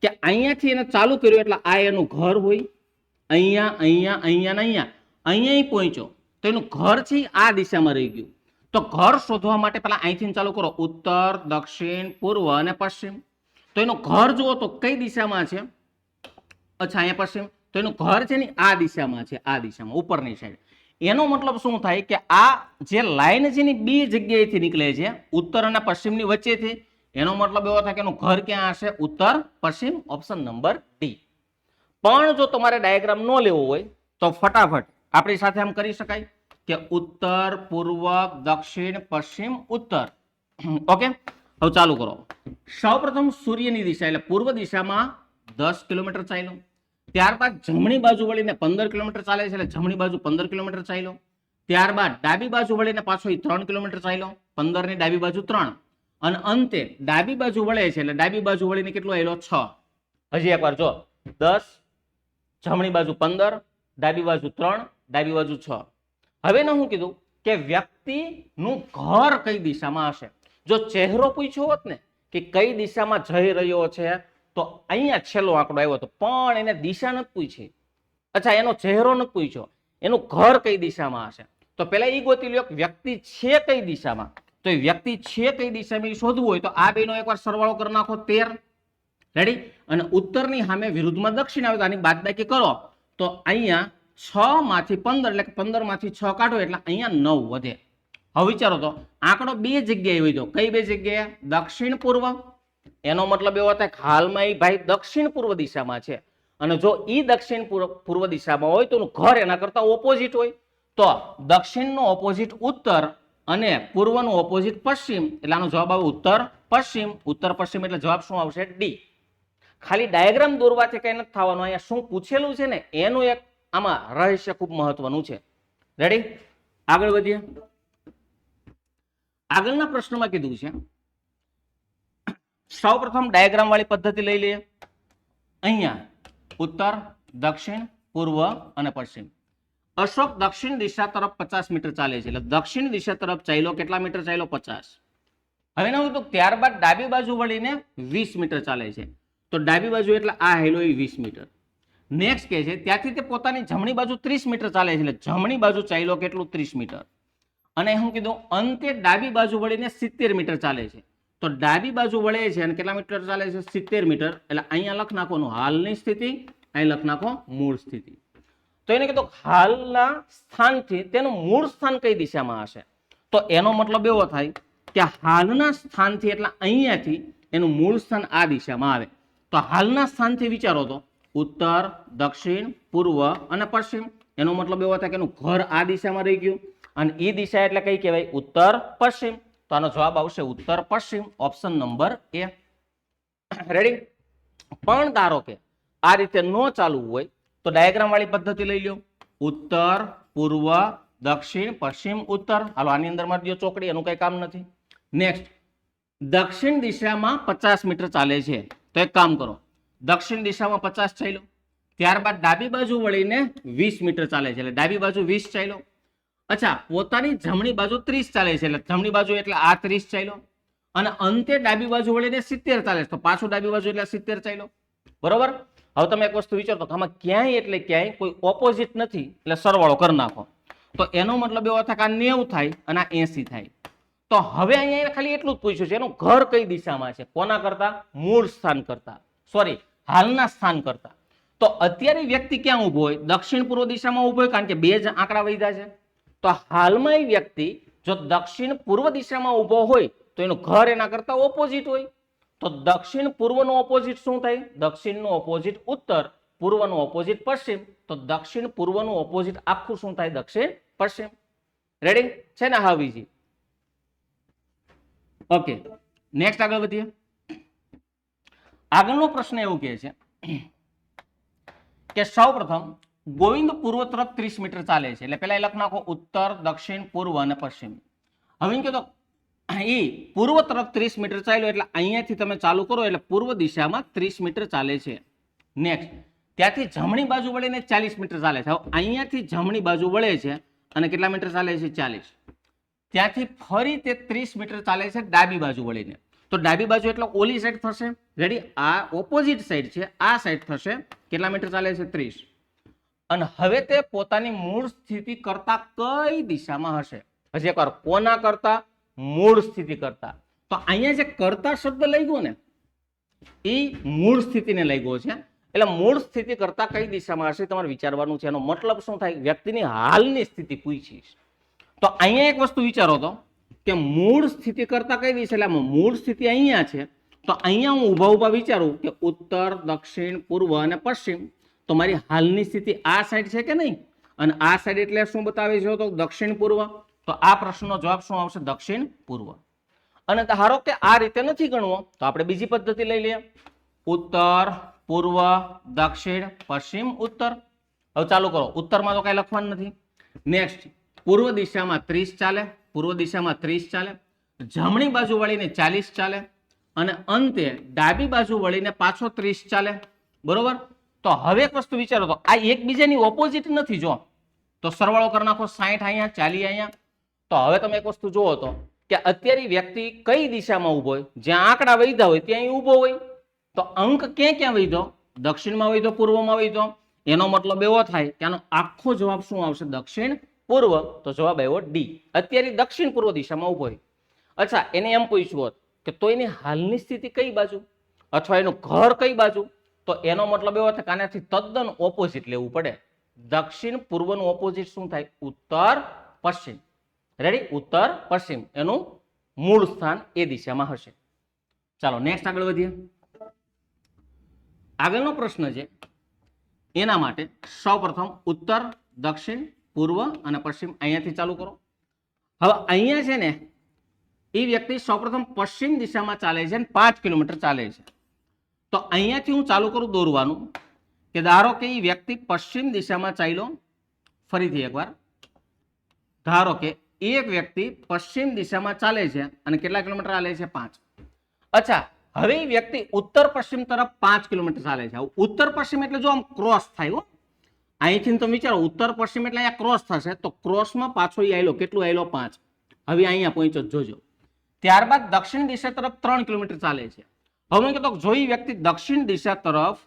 કે અહીંયાથી એને ચાલુ કર્યું એટલે આ એનું ઘર હોય. અહીંયા અહીંયા અહીંયા ને અહીંયા પહોંચ્યો તો એનું ઘર છે આ દિશામાં રહી ગયું. તો ઘર શોધવા માટે પેલા અહીંથી ચાલુ કરો, ઉત્તર, દક્ષિણ, પૂર્વ અને પશ્ચિમ. તો એનું ઘર જુઓ તો કઈ દિશામાં છે? અચ્છા અહીંયા પશ્ચિમ. તો એનું ઘર છે ને આ દિશામાં છે, આ દિશામાં ઉપરની સાઈડ. એનો મતલબ શું થાય કે આ જે લાઈન છે ને બે જગ્યાએથી નીકળે છે, ઉત્તર અને પશ્ચિમની વચ્ચેથી. એનો મતલબ એવો થાય કે એનું ઘર ક્યાં હશે? ઉત્તર પશ્ચિમ. Option number D. પણ જો તમારે ડાયાગ્રામ ન લેવો હોય તો ફટાફટ આપણી સાથે આમ કરી શકાય કે ઉત્તર, પૂર્વ, દક્ષિણ, પશ્ચિમ, ઉત્તર. ઓકે, હવે ચાલુ કરો. સૌપ્રથમ સૂર્યની દિશા એટલે પૂર્વ દિશામાં 10 કિલોમીટર ચાલ્યો. ત્યારબાદ જમણી બાજુ વળીને 15 કિલોમીટર ચાલે છે એટલે જમણી બાજુ 15 કિલોમીટર ચાલ્યો. ત્યારબાદ ડાબી બાજુ વળીને પાછો 3 કિલોમીટર ચાલ્યો. 15 ની ડાબી બાજુ 3 અને અંતે ડાબી બાજુ વળે છે એટલે ડાબી બાજુ વળીને કેટલો આવેલો? 6. હજી એકવાર જો, 10, જમણી બાજુ 15, ડાબી બાજુ 3, ડાબી બાજુ 6. હવે હું કીધું કે વ્યક્તિનું ઘર કઈ દિશામાં હશે? જો ચહેરો પૂછ્યો હોત ને કે કઈ દિશામાં જઈ રહ્યો છે તો અહીંયા છેલ્લો આંકડો આવ્યો હતો, પણ એને દિશા નથી પૂછી. અચ્છા, એનો ચહેરો નથી પૂછ્યો, એનું ઘર કઈ દિશામાં હશે. તો પેલા એ ગોતી લ્યો વ્યક્તિ છે કઈ દિશામાં. તો એ વ્યક્તિ છે કઈ દિશામાં શોધવું હોય તો આ બેનો એકવાર સરવાળો કરી નાખો, 13. રેડી? અને ઉત્તરની સામે વિરુદ્ધમાં દક્ષિણ આવે તો આની બાદબાકી કરો તો અહીંયા 6 માંથી 15 એટલે 15 માંથી 6 કાઢો એટલે અહીંયા 9 વધે. હવે વિચારો તો આંકડો બે જગ્યાએ વધ્યો. કઈ બે જગ્યાએ? દક્ષિણ પૂર્વ. એનો મતલબ એવો થાય કે હાલમાં એ ભાઈ દક્ષિણ પૂર્વ દિશામાં છે અને જો એ દક્ષિણ પૂર્વ દિશામાં હોય તો એનું ઘર એના કરતા ઓપોઝિટ હોય. તો દક્ષિણનો ઓપોઝિટ ઉત્તર અને પૂર્વનું ઓપોઝિટ પશ્ચિમ એટલે આનો જવાબ આવે ઉત્તર પશ્ચિમ. ઉત્તર પશ્ચિમ એટલે જવાબ શું આવશે? ડી. ખાલી ડાયાગ્રામ દોરવાથી કઈ નથી થવાનું. અહીંયા શું પૂછેલું છે ને એનું એક આમાં રહસ્ય ખૂબ મહત્વનું છે. રેડી? આગળ વધીએ. આગળના પ્રશ્નમાં કીધું છે સૌપ્રથમ ડાયાગ્રામ વાળી પદ્ધતિ લઈ લઈએ. અહીંયા ઉત્તર, દક્ષિણ, પૂર્વ અને પશ્ચિમ. અશોક દક્ષિણ દિશા તરફ 50 મીટર ચાલે છે એટલે દક્ષિણ દિશા તરફ ચાલ્યો. કેટલા મીટર ચાલ્યો? 50. હવે હું તો ત્યારબાદ ડાબી બાજુ વળીને 20 મીટર ચાલે છે. તો ડાબી બાજુ એટલે આ હેલો 20 મીટર. નેક્સ્ટ કે છે ત્યાંથી તે પોતાની જમણી બાજુ 30 મીટર ચાલે છે એટલે જમણી બાજુ ચાલ્યો કેટલું? 30 મીટર. અને હું કીધું અંતે ડાબી બાજુ વળીને 70 મીટર ચાલે છે. તો ડાબી બાજુ વળે છે અને કેટલા મીટર ચાલે છે? 70 મીટર. એટલે અહીંયા લખ નાખવાનું હાલની સ્થિતિ, અહીં લખ નાખો મૂળ સ્થિતિ. તો એને કીધું હાલના સ્થાનથી તેનું મૂળ સ્થાન કઈ દિશામાં હશે? તો એનો મતલબ એવો થાય કે હાલના સ્થાનથી એટલે અહીંયાથી એનું મૂળ સ્થાન આ દિશામાં આવે. તો હાલના સ્થાનથી વિચારો તો ઉત્તર, દક્ષિણ, પૂર્વ અને પશ્ચિમ. એનો મતલબ એવો થાય કે એનું ઘર આ દિશામાં રહી ગયું અને એ દિશા એટલે કઈ કહેવાય? ઉત્તર પશ્ચિમ. તો આનો જવાબ આવશે ઉત્તર પશ્ચિમ. ઓપ્શન નંબર એ. રેડી? પણ ધારો કે આ રીતે ન ચાલવું હોય તો ડાયાગ્રામ વાળી પદ્ધતિ લઈ લો. ઉત્તર, પૂર્વ, દક્ષિણ, પશ્ચિમ, ઉત્તર. હાલો આની અંદર મારી દો ચોકડી, એનું કઈ કામ નથી. નેક્સ્ટ દક્ષિણ દિશામાં 50 મીટર ચાલે છે. તો એક કામ કરો, દક્ષિણ દિશામાં 50 ચાલ્યો. ત્યારબાદ ડાબી બાજુ વળીને 20 મીટર ચાલે છે એટલે ડાબી બાજુ 20 ચાલ્યો. અચ્છા, પોતાની જમણી બાજુ 30 ચાલે છે એટલે જમણી બાજુ એટલે આ 30 ચાલ્યો. અને અંતે ડાબી બાજુ વળીને 70 ચાલે છે, તો પાછું ડાબી બાજુ એટલે 70 ચાલ્યો. બરોબર. હવે તમે એક વસ્તુ વિચારો તો આમાં ક્યાંય એટલે ક્યાંય કોઈ ઓપોઝિટ નથી, એટલે સરવાળો કરી નાખો તો એનો મતલબ એવો થાય કે આ 90 થાય અને આ 80 થાય. તો હવે અહીંયા ખાલી એટલું જ પૂછ્યું છે એનું ઘર કઈ દિશામાં છે, કોના કરતા? મૂળ સ્થાન કરતા, સોરી હાલના સ્થાન કરતા. તો અત્યારે વ્યક્તિ ક્યાં ઉભો હોય? દક્ષિણ પૂર્વ દિશામાં ઉભો હોય, કારણ કે બે જ આંકડા વધ્યા છે. તો હાલમાં એ વ્યક્તિ જો દક્ષિણ પૂર્વ દિશામાં ઉભો હોય તો એનું ઘર એના કરતા ઓપોઝિટ હોય. તો દક્ષિણ પૂર્વનું ઓપોઝિટ શું થાય? દક્ષિણનું ઓપોઝિટ ઉત્તર, પૂર્વનું ઓપોઝિટ પશ્ચિમ. તો દક્ષિણ પૂર્વનું ઓપોઝિટ આખું શું થાય? દક્ષિણ પશ્ચિમ. રેડી છે ને? હા બીજી. ઓકે, નેક્સ્ટ આગળ વધીએ. આગળનો પ્રશ્ન એવું કહે છે કે સૌપ્રથમ ગોવિંદ પૂર્વ તરફ 30 મીટર ચાલે છે, એટલે પેલા લખ નાખો ઉત્તર, દક્ષિણ, પૂર્વ અને પશ્ચિમ. હવે એમ કહેતો એ પૂર્વ તરફ 30 મીટર ચાલ્યો, એટલે અહીંયાથી તમે ચાલુ કરો એટલે પૂર્વ દિશામાં 30 મીટર ચાલે છે. નેક્સ્ટ ત્યાંથી જમણી બાજુ વળીને 40 મીટર ચાલે છે. હવે અહીંયાથી જમણી બાજુ વળે છે અને કેટલા મીટર ચાલે છે? 40. ત્યાંથી ફરી તે 30 મીટર ચાલે છે ડાબી બાજુ વળીને. તો ડાબી બાજુ એટલે ઓલી સાઈડ થશે. રેડી? આ ઓપોઝિટ સાઈડ છે, આ સાઈડ થશે. કેટલા મીટર ચાલે છે? 30. અને હવે તે પોતાની મૂળ સ્થિતિ કરતા કઈ દિશામાં હશે? હજી એકવાર, કોના કરતા? મૂળ સ્થિતિ કરતા. તો અહીંયા જે કરતા શબ્દ લઈ ગયો ને એ મૂળ સ્થિતિને લઈ ગયો છે, એટલે મૂળ સ્થિતિ કરતા કઈ દિશામાં હશે તમારે વિચારવાનું છે. એનો મતલબ શું થાય? વ્યક્તિની હાલની સ્થિતિ પૂછી. તો અહીંયા એક વસ્તુ વિચારો તો કે મૂળ સ્થિતિ કરતા કઈ દિશા, એટલે મૂળ સ્થિતિ અહીંયા છે. તો અહીંયા હું ઊભા ઊભા વિચારું કે ઉત્તર, દક્ષિણ, પૂર્વ અને પશ્ચિમ. તો મારી હાલની સ્થિતિ આ સાઈડ છે કે નહીં? અને આ સાઈડ એટલે શું બતાવે છે? તો દક્ષિણ પૂર્વ. તો આ પ્રશ્નનો જવાબ શું આવશે? દક્ષિણ પૂર્વ. અને ધારો કે આ રીતે નથી ગણવો તો આપણે બીજી પદ્ધતિ લઈ લઈએ. ઉત્તર, પૂર્વ, દક્ષિણ, પશ્ચિમ, ઉત્તર. હવે ચાલુ કરો. ઉત્તરમાં તો કઈ લખવાનું નથી. નેક્સ્ટ પૂર્વ દિશામાં 30 ચાલે, પૂર્વ દિશામાં 30 ચાલે, જમણી બાજુ વળીને 40 ચાલે અને અંતે ડાબી બાજુ વળીને પાછો 30 ચાલે. બરોબર. તો હવે એક વસ્તુ વિચારો તો આ એકબીજાની ઓપોઝિટ નથી. જો તો સરવાળો કરી નાખો. 60 અહીંયા, 40 અહીંયા. તો હવે તમે એક વસ્તુ જુઓ તો કે અત્યારે વ્યક્તિ કઈ દિશામાં ઉભો હોય? જ્યાં આંકડા વધ્યા હોય ત્યાં ઉભો હોય. તો અંક ક્યાં ક્યાં વધ્યો? દક્ષિણમાં વધ્યો, પૂર્વમાં વધ્યો. એનો મતલબ એવો થાય કે આનો આખો જવાબ શું આવશે? દક્ષિણ પૂર્વ. તો જવાબ આવ્યો ડી. અત્યારે દક્ષિણ પૂર્વ દિશામાં ઉભો હોય. અચ્છા, એને એમ પૂછ્યું હોત કે તો એની હાલની સ્થિતિ કઈ બાજુ અથવા એનું ઘર કઈ બાજુ? તો એનો મતલબ એવો થાય કે આનાથી તદ્દન ઓપોઝિટ લેવું પડે. દક્ષિણ પૂર્વનું ઓપોઝિટ શું થાય? ઉત્તર પશ્ચિમ. રેડી? ઉત્તર પશ્ચિમ એનું મૂળ સ્થાન એ દિશામાં હશે. ચાલો નેક્સ્ટ આગળ વધીએ. આગળનો પ્રશ્ન છે એના માટે સૌપ્રથમ ઉત્તર, દક્ષિણ, પૂર્વ અને પશ્ચિમ અહીંયાથી ચાલુ કરો. હવે અહીંયા છે ને એ વ્યક્તિ સૌપ્રથમ પશ્ચિમ દિશામાં ચાલે છે અને 5 કિલોમીટર ચાલે છે. તો અહીંયાથી હું ચાલુ કરું દોરવાનું કે ધારો કે એ વ્યક્તિ પશ્ચિમ દિશામાં ચાલ્યો. ફરીથી એકવાર ધારો કે એક વ્યક્તિ પશ્ચિમ દિશામાં ચાલે છે અને કેટલા કિલોમીટર ચાલે છે? 5. અચ્છા, હવે એ વ્યક્તિ ઉત્તર પશ્ચિમ તરફ 5 કિલોમીટર ચાલે છે. ઉત્તર પશ્ચિમ એટલે જો આમ ક્રોસ થાય, અહીંથી તમે વિચારો ઉત્તર પશ્ચિમ એટલે અહીંયા ક્રોસ થશે. તો ક્રોસમાં પાછો એ આવેલો, કેટલું આવેલો? 5. હવે અહીંયા પહોંચ્યો જોજો. ત્યારબાદ દક્ષિણ દિશા તરફ 3 કિલોમીટર ચાલે છે. હવે હું કહેતો જો એ વ્યક્તિ દક્ષિણ દિશા તરફ,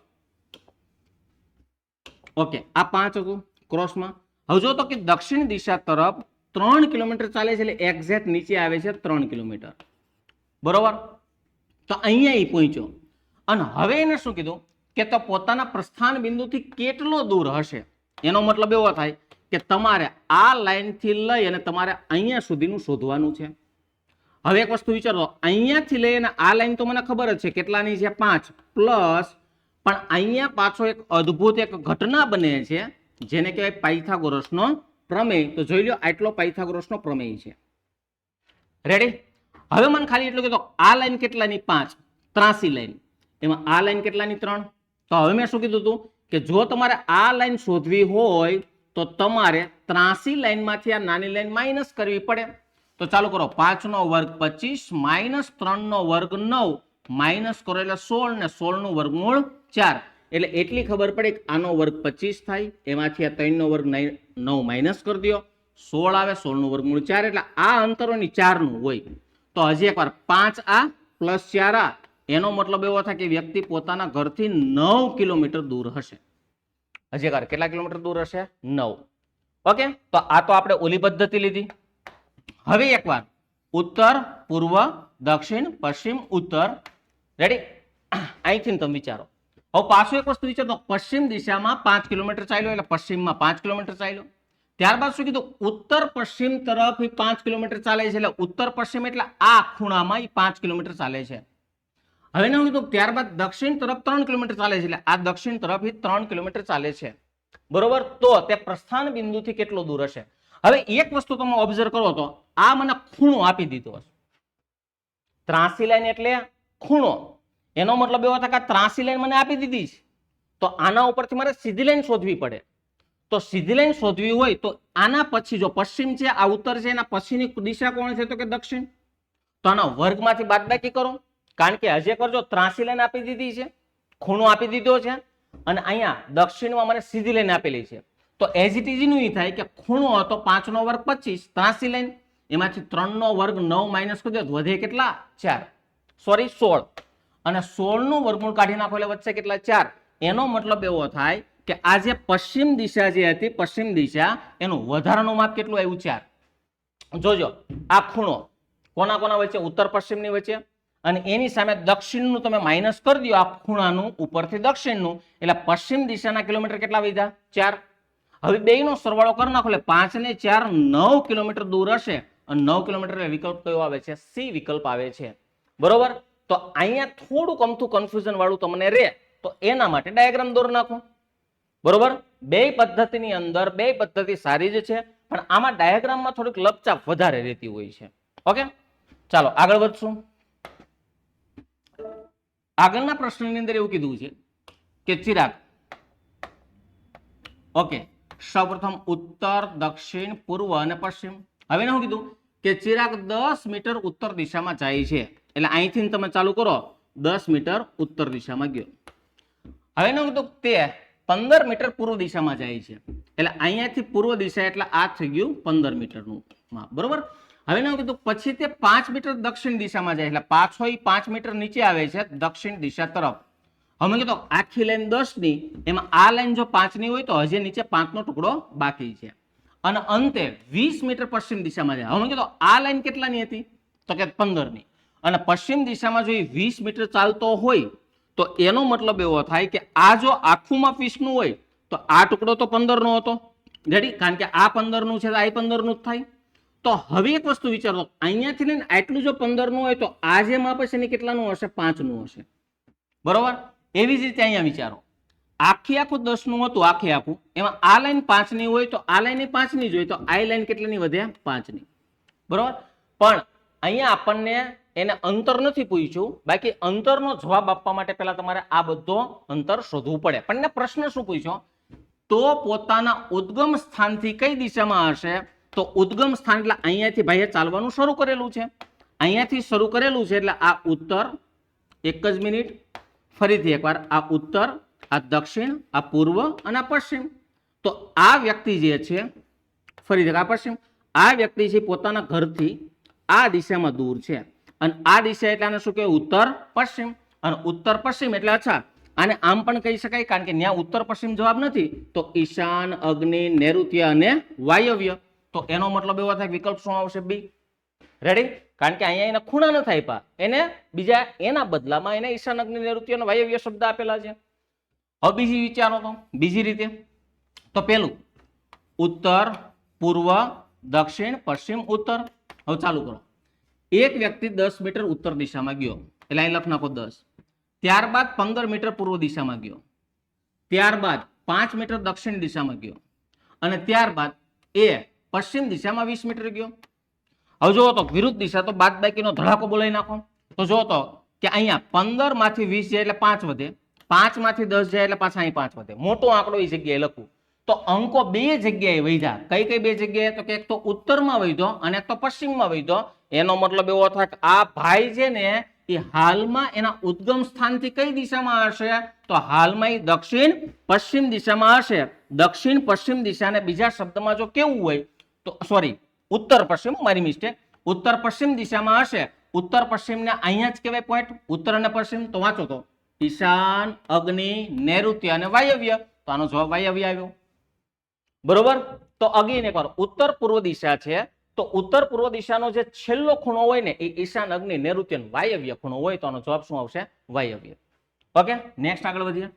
ઓકે આ 5 હતું ક્રોસમાં. હવે જો તો કે દક્ષિણ દિશા તરફ 3 કિલોમીટર ચાલે છે, એટલે એક્ઝેક્ટ નીચે આવે છે 3 કિલોમીટર. બરોબર. તો અહીંયા એ પહોંચ્યો અને હવે એને શું કીધું કે તો પોતાના પ્રસ્થાન બિંદુથી કેટલો દૂર હશે? એનો મતલબ એવો થાય કે તમારે આ લાઈનથી લઈ અને તમારે અહીંયા સુધીનું શોધવાનું છે. હવે એક વસ્તુ વિચારો, અહીંયાથી લઈ અને આ લાઈન તો મને ખબર જ છે કેટલાની છે? 5 પ્લસ, પણ અહીંયા પાછો એક અદ્ભુત એક ઘટના બને છે જેને કહેવાય પાયથાગોરસનો પ્રમેય. તો જોઈ લો, આટલો પાયથાગોરસનો પ્રમેય છે. રેડી? હવે મને ખાલી એટલું કીધું આ લાઈન કેટલાની? 5. ત્રાસી લાઈન. એમાં આ લાઈન કેટલાની? 3. તો હવે મેં શું કીધું હતું કે જો તમારે આ લાઈન શોધવી હોય તો તમારે ત્રાસી લાઈનમાંથી આ નાની લાઈન માઇનસ કરવી પડે. તો ચાલુ કરો. 5 નો વર્ગ 25 માઇનસ 3 નો વર્ગ 9 માઇનસ કરો એટલે 16 ને 16 નું વર્ગમૂળ 4. એટલે એટલી ખબર પડે કે આનો વર્ગ 25 થાય, એમાંથી આ 3 નો વર્ગ 9 માઇનસ કરી દો, 16 આવે, 16 નું વર્ગમૂળ 4. એટલે આ અંતરોની 4 નું હોય. તો હજી એકવાર 5 પ્લસ 4 એનો મતલબ એવો થાય કે વ્યક્તિ પોતાના ઘરથી 9 કિલોમીટર દૂર હશે. હજી એકવાર કેટલા કિલોમીટર દૂર હશે? 9. ઓકે, તો આ તો આપણે ઓલી પદ્ધતિ લીધી. હવે એકવાર ઉત્તર, પૂર્વ, દક્ષિણ, પશ્ચિમ, ઉત્તર. રેડી? અહીંથી તમે વિચારો. હવે પાછું એક વસ્તુ વિચારો, પશ્ચિમ દિશામાં 5 કિલોમીટર ચાલ્યો એટલે પશ્ચિમમાં 5 કિલોમીટર ચાલ્યો. ત્યારબાદ શું કીધું? ઉત્તર પશ્ચિમ તરફ 5 કિલોમીટર ચાલે છે, એટલે ઉત્તર પશ્ચિમ એટલે આ ખૂણામાં 5 કિલોમીટર ચાલે છે. હવે શું કીધું? ત્યારબાદ દક્ષિણ તરફ 3 કિલોમીટર ચાલે છે, એટલે આ દક્ષિણ તરફ 3 કિલોમીટર ચાલે છે. બરોબર? તો તે પ્રસ્થાન બિંદુથી કેટલો દૂર હશે? હવે એક વસ્તુ તમે ઓબ્ઝર્વ કરો તો આ મને ખૂણો આપી દીધો હશે. ત્રાસી લાઈન એટલે ખૂણો. એનો મતલબ એવો થાય કે આ ત્રાસી લાઈન મને આપી દીધી છે, તો આના ઉપરથી મારે સીધી લાઈન શોધવી પડે. તો સીધી લાઈન શોધવી હોય તો આના પછી જો પશ્ચિમ છે, આ ઉત્તર છે, એના પછીની દિશા કોણ છે? તો કે દક્ષિણ. તો આના વર્ગમાંથી બાદબાકી કરો, કારણ કે હજી એકવાર જો ત્રાસી લાઈન આપી દીધી છે, ખૂણો આપી દીધો છે, અને અહીંયા દક્ષિણમાં મને સીધી લાઈન આપેલી છે. તો એઝ ઇટ ઇઝ નું થાય કે ખૂણો હતો 5 નો વર્ગ 25, ત્રાસી લાઈન એમાંથી 3 નો વર્ગ 9 માઇનસ કરી દો, વધે કેટલા? 4. સોરી 16. અને 16 નું વર્ગમૂળ કાઢી નાખો એટલે વચ્ચે કેટલા? 4. એનો મતલબ એવો થાય કે આ જે પશ્ચિમ દિશા જે હતી, પશ્ચિમ દિશા, એનું વધારાનું માપ કેટલું આવ્યું? 4. જોજો આ ખૂણો કોના કોના વચ્ચે? ઉત્તર પશ્ચિમની વચ્ચે. અને એની સામે દક્ષિણનું તમે માઇનસ કરી દો, આ ખૂણાનું ઉપરથી દક્ષિણનું, એટલે પશ્ચિમ દિશાના કિલોમીટર કેટલા વધ્યા? 4. હવે બેયનો સરવાળો કરી નાખો એટલે 5 ને 4 9 કિલોમીટર દૂર હશે. અને 9 કિલોમીટર વિકલ્પ કયો આવે છે? સી વિકલ્પ આવે છે. બરોબર? તો અહીંયા થોડુંક અમથું કન્ફ્યુઝન વાળું તમને રહે, તો એના માટે ડાયાગ્રામ દોરી નાખો. બરોબર? બે પદ્ધતિની અંદર બે પદ્ધતિ સારી જ છે, પણ આમાં ડાયાગ્રામમાં થોડીક લપચાપ વધારે રહેતી હોય છે. ઓકે, ચાલો આગળ વધશું. આગળના પ્રશ્નની અંદર એવું કીધું છે કે ચિરાગ, ઓકે, સૌપ્રથમ ઉત્તર, દક્ષિણ, પૂર્વ અને પશ્ચિમ. હવે શું કીધું કે ચિરાગ 10 મીટર ઉત્તર દિશામાં જાય છે, એટલે અહીંથી તમે ચાલુ કરો, 10 મીટર ઉત્તર દિશામાં ગયો. હવે શું કીધું? તે 15 મીટર પૂર્વ દિશામાં જાય છે, એટલે અહીંયાથી પૂર્વ દિશા એટલે આ થઈ ગયું 15 મીટરનું માપ. બરોબર? હવે શું કીધું? પછી તે 5 મીટર દક્ષિણ દિશામાં જાય, એટલે પાછો 5 મીટર નીચે આવે છે દક્ષિણ દિશા તરફ. હવે કીધું આખી લાઈન 10 ની, એમાં આ લાઈન જો 5 ની હોય તો હજી નીચે 5 નો ટુકડો બાકી છે. અને અંતે 20 મીટર પશ્ચિમ દિશામાં જાય. હવે કીધું આ લાઈન કેટલાની હતી? તો કે 15 ની. અને પશ્ચિમ દિશામાં જો 20 મીટર ચાલતો હોય તો એનો મતલબ એવો થાય કે આ જો આખું માપ 20 નું હોય તો આ ટુકડો તો 15 નો હતો. રેડી? કારણ કે આ 15 નું છે તો આ 15 નું જ થાય. તો હવે એક વસ્તુ વિચારો, અહીંયાથી લઈને આટલું જો 15 નું હોય તો આ જે માપ હશે ને કેટલાનું હશે? 5 નું હશે. બરોબર? એવી જ રીતે અહીંયા વિચારો, આખું 10 નું હતું, આખું, એમાં આ લાઈન 5 ની હોય તો આ લાઈન 5 ની જ હોય તો આ લાઈન કેટલાની વધે? 5 ની. બરોબર? પણ અહીંયા આપણને એને અંતર નથી પૂછ્યું, બાકી અંતરનો જવાબ આપવા માટે પહેલા તમારે આ બધો અંતર શોધવું પડે. પણ પ્રશ્ન શું પૂછ્યો? તો પોતાના ઉદ્ગમ સ્થાનથી કઈ દિશામાં હશે? તો ઉદ્ગમ સ્થાન એટલે અહીંયાથી ભાઈએ ચાલવાનું શરૂ કરેલું છે, અહીંયાથી શરૂ કરેલું છે, એટલે આ ઉત્તર, એક જ મિનિટ, ફરીથી એકવાર, આ ઉત્તર, આ દક્ષિણ, આ પૂર્વ અને આ પશ્ચિમ. તો આ વ્યક્તિ જે છે, ફરીથી આ પશ્ચિમ, આ વ્યક્તિ છે પોતાના ઘરથી આ દિશામાં દૂર છે, અને આ દિશા એટલે આને શું કહેવાય? ઉત્તર પશ્ચિમ. અને ઉત્તર પશ્ચિમ એટલે અચ્છા, આને આમ પણ કહી શકાય, કારણ કે ત્યાં ઉત્તર પશ્ચિમ જવાબ નથી, તો ઈશાન, અગ્નિ, નૈઋત્ય અને વાયવ્ય. તો એનો મતલબ એવો થાય વિકલ્પ શું આવશે? બી. રેડી? કારણ કે અહીંયા એના ખૂણા ન થાય, એને બીજા એના બદલામાં એને ઈશાન, અગ્નિ, નૈઋત્ય અને વાયવ્ય શબ્દ આપેલા છે. હવે બીજી વિચારો તો બીજી રીતે. તો પેલું ઉત્તર, પૂર્વ, દક્ષિણ, પશ્ચિમ, ઉત્તર. હવે ચાલુ કરો. એક વ્યક્તિ 10 મીટર ઉત્તર દિશામાં ગયો, એટલે અહીં લખ નાખો 10. ત્યારબાદ 15 મીટર પૂર્વ દિશામાં ગયો, ત્યારબાદ 5 મીટર દક્ષિણ દિશામાં ગયો, અને ત્યારબાદ એ પશ્ચિમ દિશામાં 20 મીટર ગયો. હવે જોવો તો વિરુદ્ધ દિશા, તો બાદ બાકીનો ધડાકો બોલાવી નાખો. તો જોવો તો કે અહીંયા 15 માંથી 20 જાય એટલે 5 વધે, 5 માંથી 10 જાય એટલે પાછા અહીં 5 વધે. મોટો આંકડો એ જગ્યાએ લખું તો અંકો બે જગ્યાએ વધ્યા. કઈ કઈ બે જગ્યાએ? તો કે એક તો ઉત્તરમાં વધ્યો અને એક તો પશ્ચિમમાં વધ્યો. એનો મતલબ એવો થાય કે આ ભાઈ છે ને એ હાલમાં એના ઉદ્ગમ સ્થાનથી કઈ દિશામાં હશે? તો હાલમાં એ દક્ષિણ પશ્ચિમ દિશામાં હશે. દક્ષિણ પશ્ચિમ દિશાને બીજા શબ્દમાં જો કેવું હોય તો સોરી ઉત્તર પશ્ચિમ, મારી મિસ્ટેક, ઉત્તર પશ્ચિમ દિશામાં હશે ઉત્તર પશ્ચિમ ને અહીંયા જ કહેવાય પોઈન્ટ, ઉત્તર અને પશ્ચિમ. તો વાંચો તો ઈશાન, અગ્નિ, નૈઋત્ય અને વાયવ્ય. તો આનો જવાબ વાયવ્ય આવ્યો. બરોબર. તો અગેન એકવાર ઉત્તર પૂર્વ દિશા છે, તો ઉત્તર પૂર્વ દિશાનો જે છેલ્લો ખૂણો હોય ને એ ઈશાન, અગ્નિ, નૈઋત્ય અને વાયવ્ય ખૂણો હોય. તો આનો જવાબ શું આવશે? વાયવ્ય. ઓકે, નેક્સ્ટ આગળ વધીએ.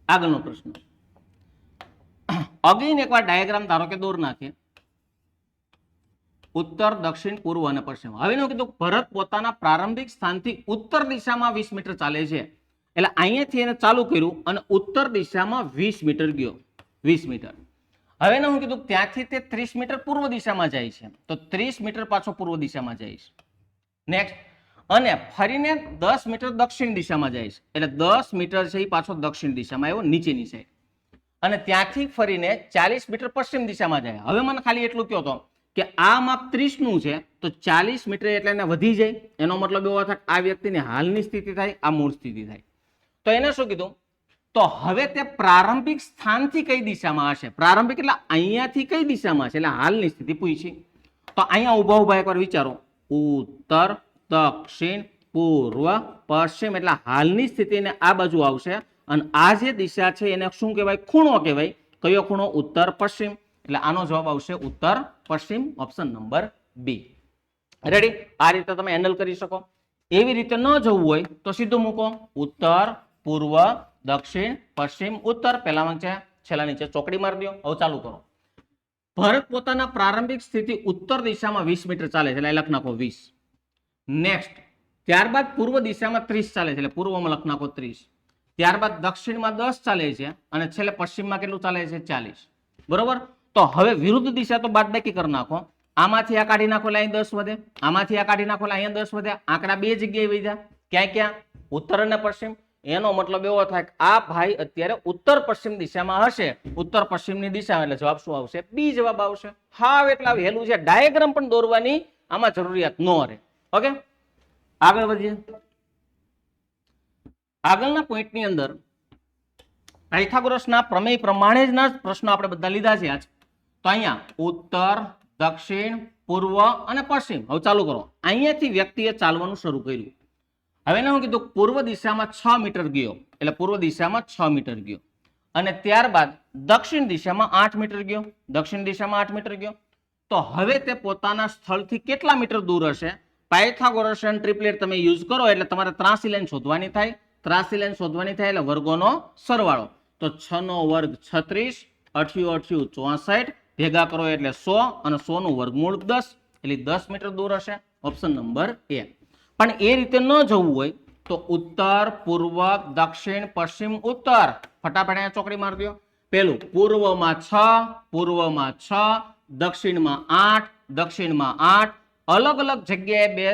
આગળનો પ્રશ્ન અગેન એકવાર ડાયાગ્રામ ધારો કે દોર નાખીએ. ઉત્તર, દક્ષિણ, પૂર્વ અને પશ્ચિમ. હવે એનું કીધું ભરત પોતાના પ્રારંભિક સ્થાનથી ઉત્તર દિશામાં 20 મીટર ચાલે છે. એટલે અહીંયાથી એને ચાલુ કર્યું અને ઉત્તર દિશામાં 20 મીટર ગયો. 20 મીટર. હવે હું કીધું ત્યાંથી તે 30 મીટર પૂર્વ દિશામાં જાય છે. તો 30 મીટર પાછો પૂર્વ દિશામાં જાય છે. નેક્સ્ટ. અને ફરીને 10 મીટર દક્ષિણ દિશામાં જાય છે. એટલે 10 મીટર છે એ પાછો દક્ષિણ દિશામાં આવ્યો, નીચેની સાઈડ. અને ત્યાંથી ફરીને 40 મીટર પશ્ચિમ દિશામાં જાય. હવે મને ખાલી એટલું કહો તો કે આ માપ 30 નું છે, તો 40 મીટર એટલે એને વધી જાય. એનો મતલબ એવો થાય આ વ્યક્તિની હાલની સ્થિતિ થાય, આ મૂળ સ્થિતિ થાય. તો એને શું કીધું? તો હવે તે પ્રારંભિક સ્થાનથી કઈ દિશામાં હશે? પ્રારંભિક એટલે અહીંયાથી કઈ દિશામાં છે? એટલે હાલની સ્થિતિ પૂછી. તો અહીંયા ઉભા ઉભા એકવાર વિચારો. ઉત્તર, દક્ષિણ, પૂર્વ, પશ્ચિમ. એટલે હાલની સ્થિતિને આ બાજુ આવશે. અને આ જે દિશા છે એને શું કહેવાય? ખૂણો કહેવાય. કયો ખૂણો? ઉત્તર પશ્ચિમ. એટલે આનો જવાબ આવશે ઉત્તર પશ્ચિમ, ઓપ્શન નંબર બી. રેડી? આ રીતે તમે હેન્ડલ કરી શકો. એવી રીતે ન જવું હોય તો સીધું મૂકો. ઉત્તર, પૂર્વ, દક્ષિણ, પશ્ચિમ, ઉત્તર. પહેલામાં છે, છેલ્લા નીચે ચોકડી મારી દો. હવે ચાલુ કરો. ભરત પોતાના પ્રારંભિક સ્થિતિ ઉત્તર દિશામાં 20 મીટર ચાલે છે. એટલે લખ નાખો 20. નેક્સ્ટ. ત્યારબાદ પૂર્વ દિશામાં 30 ચાલે છે. એટલે પૂર્વમાં લખ નાખો 30. ત્યારબાદ દક્ષિણમાં 10 ચાલે છે અને છેલ્લે પશ્ચિમમાં કેટલું ચાલે છે? 40. બરોબર. તો હવે વિરુદ્ધ દિશા તો બાદબાકી કરી નાખો. આમાંથી આ કાઢી નાખો એટલે અહીં 10 વધે. આમાંથી આ કાઢી નાખો એટલે અહીંયા 10 વધે. આંકડા બે જગ્યાએ વધ્યા. ક્યાં ક્યાં? ઉત્તર અને પશ્ચિમ. એનો મતલબ એવો થાય કે આ ભાઈ અત્યારે ઉત્તર પશ્ચિમ દિશામાં હશે. ઉત્તર પશ્ચિમની દિશા. એટલે જવાબ શું આવશે? બી જવાબ આવશે. હાવ એટલા વહેલું છે. ડાયાગ્રામ પણ દોરવાની આમાં જરૂરિયાત ન રહે. ઓકે, આગળ વધીએ. આગળના પોઈન્ટની અંદર પાયથાગોરસના પ્રમેય પ્રમાણે જ ના પ્રશ્નો આપણે બધા લીધા છે આજ. તો અહીંયા ઉત્તર, દક્ષિણ, પૂર્વ અને પશ્ચિમ. હવે ચાલુ કરો. અહીંયાથી વ્યક્તિએ ચાલવાનું શરૂ કર્યું. હવે એને હું કીધું પૂર્વ દિશામાં 6 મીટર ગયો. એટલે પૂર્વ દિશામાં 6 મીટર ગયો. અને ત્યારબાદ દક્ષિણ દિશામાં 8 મીટર ગયો. દક્ષિણ દિશામાં 8 મીટર ગયો. તો હવે તે પોતાના સ્થળથી કેટલા મીટર દૂર હશે? પાયથાગોરસિયન ટ્રિપલેટ તમે યુઝ કરો એટલે તમારે ત્રાસી લાઈન શોધવાની થાય. ત્રાસી લાઈન શોધવાની થાય એટલે વર્ગોનો સરવાળો. તો 6 નો વર્ગ 36, 8 64, ભેગા કરો એટલે 100 અને 100 નું વર્ગમૂળ 10. એટલે 10 મીટર દૂર હશે. ઓપ્શન નંબર એ. પણ એ રીતે ન જવું હોય તો ઉત્તર, પૂર્વ, દક્ષિણ, પશ્ચિમ, ઉત્તર. ફટાફટ અહીંયા ચોકડી મારી દો. પેલું પૂર્વમાં 6, પૂર્વમાં 6, દક્ષિણમાં 8, દક્ષિણમાં 8. અલગ અલગ જગ્યાએ બે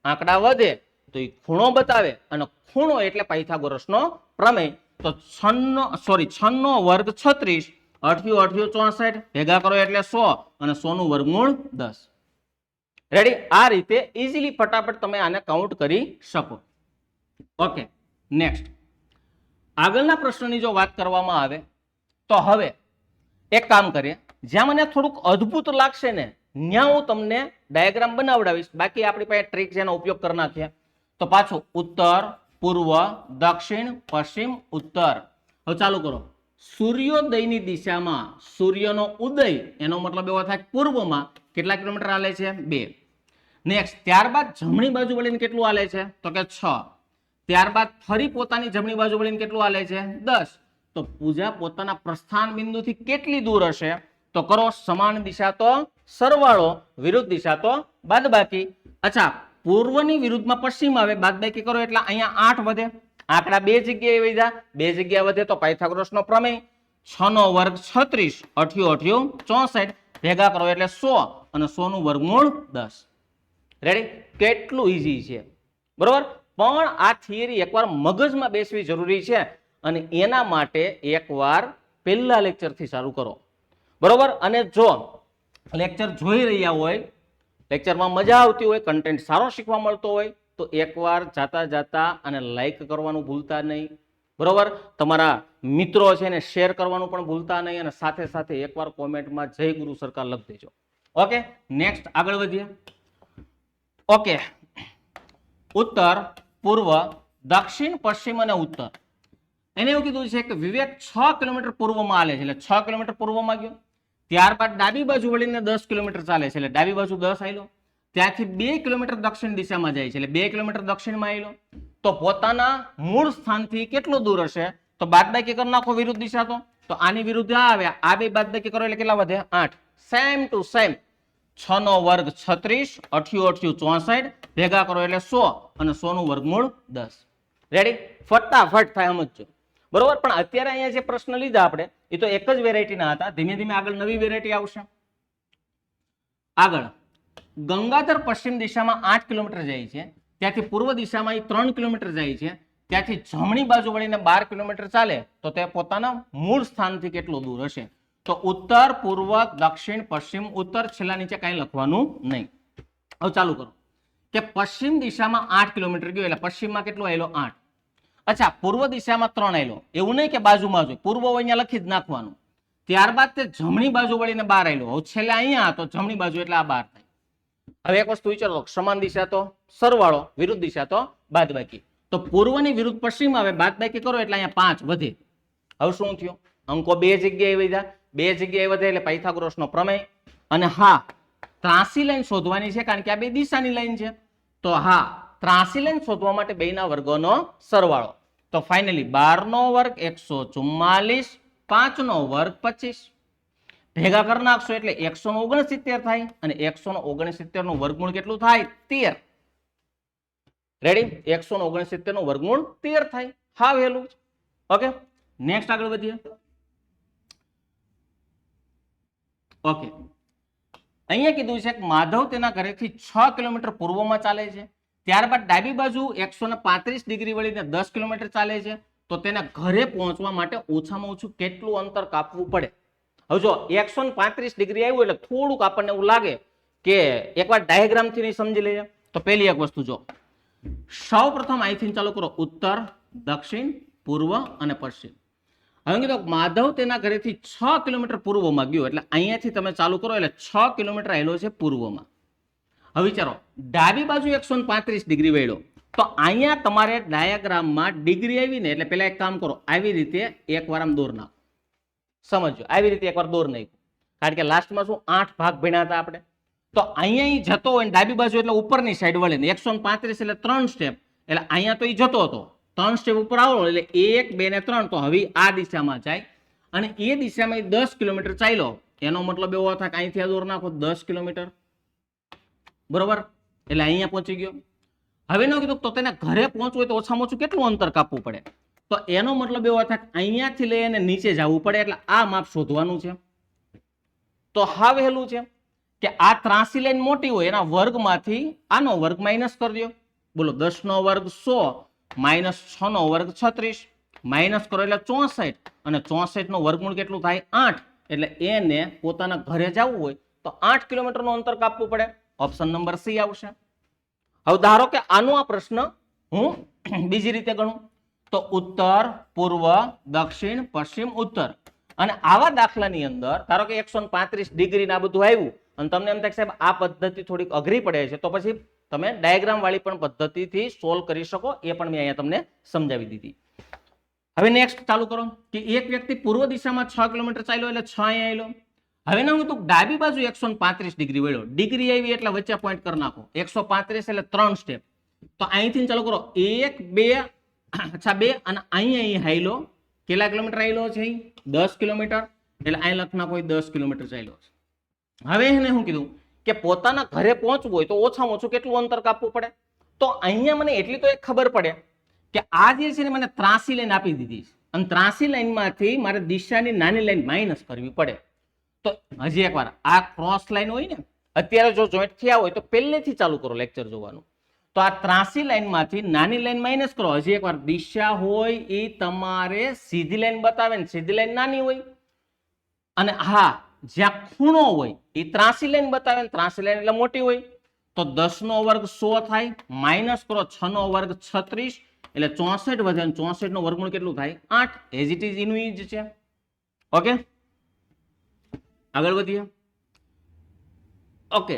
આંકડા વધે તો એ ખૂણો બતાવે. અને ખૂણો એટલે પાયથાગોરસનો પ્રમેય. તો 6 નો વર્ગ 36, 8 64, ભેગા કરો એટલે 100 અને 100 નું વર્ગમૂળ 10. રેડી? આ રીતે ઇઝીલી ફટાફટ તમે આને કાઉન્ટ કરી શકો. Okay, next. આગળના પ્રશ્નની જો વાત કરવામાં આવે તો હવે એક કામ કરીએ. જ્યાં મને થોડુંક અદ્ભુત લાગશે ને ત્યાં હું તમને ડાયાગ્રામ બનાવડાવીશ. બાકી આપણી પાસે ટ્રીક જેનો ઉપયોગ કરી નાખીએ. તો પાછું ઉત્તર, પૂર્વ, દક્ષિણ, પશ્ચિમ, ઉત્તર. હવે ચાલુ કરો. સૂર્યોદયની દિશામાં સૂર્યનો ઉદય, એનો મતલબ એવો થાય પૂર્વમાં કેટલા કિલોમીટર હાલે છે? 2. નેક્સ્ટ. ત્યારબાદ જમણી બાજુ વળીને કેટલું હાલે છે? તો કે 6. ત્યારબાદ ફરી પોતાની જમણી બાજુ વળીને કેટલું હાલે છે? 10. તો પૂજા પોતાના પ્રસ્થાન બિંદુથી કેટલી દૂર હશે? તો કરો સમાન દિશા તો સરવાળો, વિરુદ્ધ દિશા તો બાદબાકી. અચ્છા, પૂર્વની વિરુદ્ધમાં પશ્ચિમ આવે, બાદબાકી કરો એટલે અહીંયા 8 વધે. આંકડા બે જગ્યાએ વધ્યા. બે જગ્યા વધે તો પાયથાગોરસનો પ્રમેય. 6 નો વર્ગ 36, 8 64, ભેગા કરો એટલે 100 અને 100 નું વર્ગમૂળ 10. રેડી? કેટલું ઈઝી છે. બરોબર? પણ આ થિયરી એકવાર મગજમાં બેસવી જરૂરી છે. અને એના માટે એકવાર પહેલા લેક્ચરથી ચાલુ કરો. બરોબર? અને જો લેક્ચર જોઈ રહ્યા હોય, લેક્ચરમાં મજા આવતી હોય, કન્ટેન્ટ સારો શીખવા મળતો હોય તો એકવાર જાતા અને લાઈક કરવાનું ભૂલતા નહીં. બરોબર? તમારા મિત્રો છે એને શેર કરવાનું પણ ભૂલતા નહીં. અને સાથે સાથે એકવાર કોમેન્ટમાં જય ગુરુ સરકાર લખી દેજો. ઓકે, નેક્સ્ટ આગળ વધીએ. ઓકે, ઉત્તર, પૂર્વ, દક્ષિણ, પશ્ચિમ અને ઉત્તર. એને એવું કીધું છે કે વિવેક 6 કિલોમીટર પૂર્વમાં હાલે છે, એટલે 6 કિલોમીટર પૂર્વમાં ગયો. ત્યારબાદ ડાબી બાજુ વળીને 10 કિલોમીટર ચાલે છે, એટલે ડાબી બાજુ 10 આવેલો. ત્યાંથી 2 કિલોમીટર દક્ષિણ દિશામાં જાય છે, એટલે 2 કિલોમીટર દક્ષિણમાં આવેલો. તો પોતાના મૂળ સ્થાનથી કેટલો દૂર હશે? તો બાદબાકી કરી નાખો વિરુદ્ધ દિશા. તો આની વિરુદ્ધ આ આવે, આ બે બાદબાકી કરો એટલે કેટલા વધે? 8. સેમ ટુ સેમ 6 નો વર્ગ 36, 8 64, ભેગા કરો એટલે 100 અને 100 નું વર્ગમૂળ 10. રેડી? ફટાફટ થાય, સમજજો. બરોબર? પણ અત્યારે અહીંયા જે પ્રશ્ન લીધા આપણે એ તો એક જ વેરાયટીના હતા. ધીમે ધીમે આગળ નવી વેરાયટી આવશે. આગળ ગંગાધર પશ્ચિમ દિશામાં 8 કિલોમીટર જાય છે, ત્યાંથી પૂર્વ દિશામાં 3 કિલોમીટર જાય છે, ત્યાંથી જમણી બાજુ વળીને 12 કિલોમીટર ચાલે, તો તે પોતાના મૂળ સ્થાનથી કેટલો દૂર હશે? તો ઉત્તર, પૂર્વ, દક્ષિણ, પશ્ચિમ, ઉત્તર, છેલ્લા નીચે કાંઈ લખવાનું નહીં. હવે ચાલુ કરો કે પશ્ચિમ દિશામાં 8 કિલોમીટર ગયો, એટલે પશ્ચિમમાં કેટલો આવેલો? 8. અચ્છા, પૂર્વ દિશામાં 3 આવેલો. એવું નહીં કે બાજુમાં જ પૂર્વ હોય અહીંયા લખી જ નાખવાનું. ત્યારબાદ તે જમણી બાજુ વળીને 12 આવેલો. હવે છેલ્લે અહીંયા તો જમણી બાજુ એટલે આ 12 થાય. હવે એક વસ્તુ વિચારો, સમાન દિશા તો સરવાળો, વિરુદ્ધ દિશા તો બાદબાકી. તો પૂર્વની વિરુદ્ધ પશ્ચિમ આવે, બાદબાકી કરો એટલે અહીંયા 5 વધે. હવે શું થયું? અંકો 2 જગ્યાએ વધ્યા, 2 જગ્યાએ વધે એટલે પાયથાગોરસનો પ્રમેય. અને હા, ત્રાસી લાઈન શોધવાની છે, કારણ કે આ બે દિશાની લાઈન છે. તો હા, ત્રાસી લાઈન શોધવા માટે બેના વર્ગોનો સરવાળો. તો ફાઇનલી 12 નો વર્ગ 144, 5 નો વર્ગ 25. ભેગા કરી નાખશો એટલે 169 થાય, અને 169 નું વર્ગમૂળ કેટલું થાય? 13. રેડી? 169 નું વર્ગમૂળ 13 થાય. હા વહેલું. ઓકે, નેક્સ્ટ આગળ વધીએ. ઓકે, અહીંયા કીધું છે કે માધવ તેના ઘરેથી 6 કિલોમીટર પૂર્વમાં ચાલે છે, ત્યારબાદ ડાબી બાજુ 135 ડિગ્રી વળીને 10 કિલોમીટર ચાલે છે. તો તેના ઘરે પહોંચવા માટે ઓછામાં ઓછું કેટલું અંતર કાપવું પડે? હવે જો 135 ડિગ્રી આવ્યું એટલે થોડુંક આપણને એવું લાગે કે એકવાર ડાયાગ્રામ થી સમજી લઈએ. તો પહેલી એક વસ્તુ જો, સૌ પ્રથમ અહીંથી ચાલુ કરો, ઉત્તર, દક્ષિણ, પૂર્વ અને પશ્ચિમ. હવે કીધું માધવ તેના ઘરેથી 6 કિલોમીટર પૂર્વમાં ગયો, એટલે અહીંયાથી તમે ચાલુ કરો એટલે 6 કિલોમીટર આવેલો છે પૂર્વમાં. હવે વિચારો, ડાબી બાજુ 135 ડિગ્રી વળ્યો, તો અહીંયા તમારે ડાયાગ્રામમાં ડિગ્રી આવી ને એટલે પેલા એક કામ કરો, આવી રીતે એકવાર આમ દોર નાખો. સમજો, આવી રીતે એકવાર દોર નાખ્યું, કારણ કે લાસ્ટમાં શું 8 ભાગ ભણ્યા હતા આપણે. તો અહીંયા જતો હોય ડાબી બાજુ એટલે ઉપરની સાઈડ વળે ને 135 એટલે 3 સ્ટેપ, એટલે અહીંયા તો એ જતો હતો, 3 સ્ટેપ ઉપર આવો એટલે 1, 2 ને 3. તો હવે આ દિશામાં જાય અને એ દિશામાં 10 કિલોમીટર ચાલ્યો. એનો મતલબ એવો થાય કે અહીંથી આ દોર નાખો 10 કિલોમીટર. બરોબર? એટલે અહીંયા પહોંચી ગયો. હવે એનું કીધું તો તેને ઘરે પહોંચવું હોય તો ઓછામાં ઓછું કેટલું અંતર કાપવું પડે? તો એનો મતલબ એવો થાય કે અહીંયાથી લઈ અને નીચે જવું પડે, એટલે આ માપ શોધવાનું છે. તો હા વહેલું છે કે આ ત્રાસી લાઈન મોટી હોય એના વર્ગમાંથી આનો વર્ગ માઇનસ કરી દો. બોલો, 10 નો વર્ગ 100 માઇનસ 6 નો વર્ગ 36, માઇનસ કરો એટલે 64, અને 64 નું વર્ગમૂળ કેટલું થાય? 8. એટલે એને પોતાના ઘરે જવું હોય તો 8 કિલોમીટર નું અંતર કાપવું પડે. ઓપ્શન નંબર સી આવશે. હવે ધારો કે આનો આ પ્રશ્ન હું બીજી રીતે ગણું તો ઉત્તર, પૂર્વ, દક્ષિણ, પશ્ચિમ, ઉત્તર, અને આવા દાખલાની અંદર ધારો કે 135 ડિગ્રી ના બધું આવ્યું અને તમને એમ થાય સાહેબ આ પદ્ધતિ થોડીક અઘરી પડે છે, તો પછી તમે ડાયાગ્રામ વાળી પણ પદ્ધતિથી સોલ્વ કરી શકો. એ પણ મેં અહીંયા તમને સમજાવી દીધી. હવે નેક્સ્ટ ચાલુ કરો કે એક વ્યક્તિ પૂર્વ દિશામાં 6 કિલોમીટર ચાલ્યો એટલે 6 અહીંયા આવ્યો. હવે ના હું તો ડાબી બાજુ 135 ડિગ્રી વળ્યો, ડિગ્રી આવી એટલે વચ્ચે પોઈન્ટ કરી નાખો. 135 એટલે 3 સ્ટેપ. તો અહીંથી ચાલુ કરો 1, 2, અચ્છા 2, અને અહીંયા હાઈલો કેટલા કિલોમીટર આવેલો છે? 10 કિલોમીટર. એટલે અહીં લખ નાખો 10 કિલોમીટર ચાલ્યો છે. હવે એને શું કીધું કે પોતાના ઘરે પહોંચવું હોય તો ઓછામાં ઓછું કેટલું અંતર કાપવું પડે? તો અહીંયા મને એટલી તો એક ખબર પડે કે આ જે છે ને મને ત્રાસી લાઈન આપી દીધી છે, અને ત્રાસી લાઈનમાંથી મારે દિશાની નાની લાઈન માઇનસ કરવી પડે. તો હજી એકવાર આ ક્રોસ લાઈન હોય ને, અત્યારે જો જોઈન્ટ થયા હોય તો પહેલેથી ચાલુ કરો લેક્ચર જોવાનું. તો આ ત્રાસી લાઈનમાંથી નાની લાઈન માઇનસ કરો. હજી એકવાર દિશા હોય એ તમારે સીધી લાઈન બતાવે ને સીધી લાઈન નાની હોય, અને હા જ્યાં ખૂણો હોય એ ત્રાસી લાઈન બતાવે ને ત્રાસી લાઈન એટલે મોટી હોય. તો 10 નો વર્ગ 100 થાય, માઇનસ કરો 6 નો વર્ગ 36 એટલે 64 વધે, અને 64 નું વર્ગમૂળ કેટલું થાય? 8. એઝ ઇટ ઇઝ એનું જ છે. ઓકે, આગળ વધીએ. ઓકે,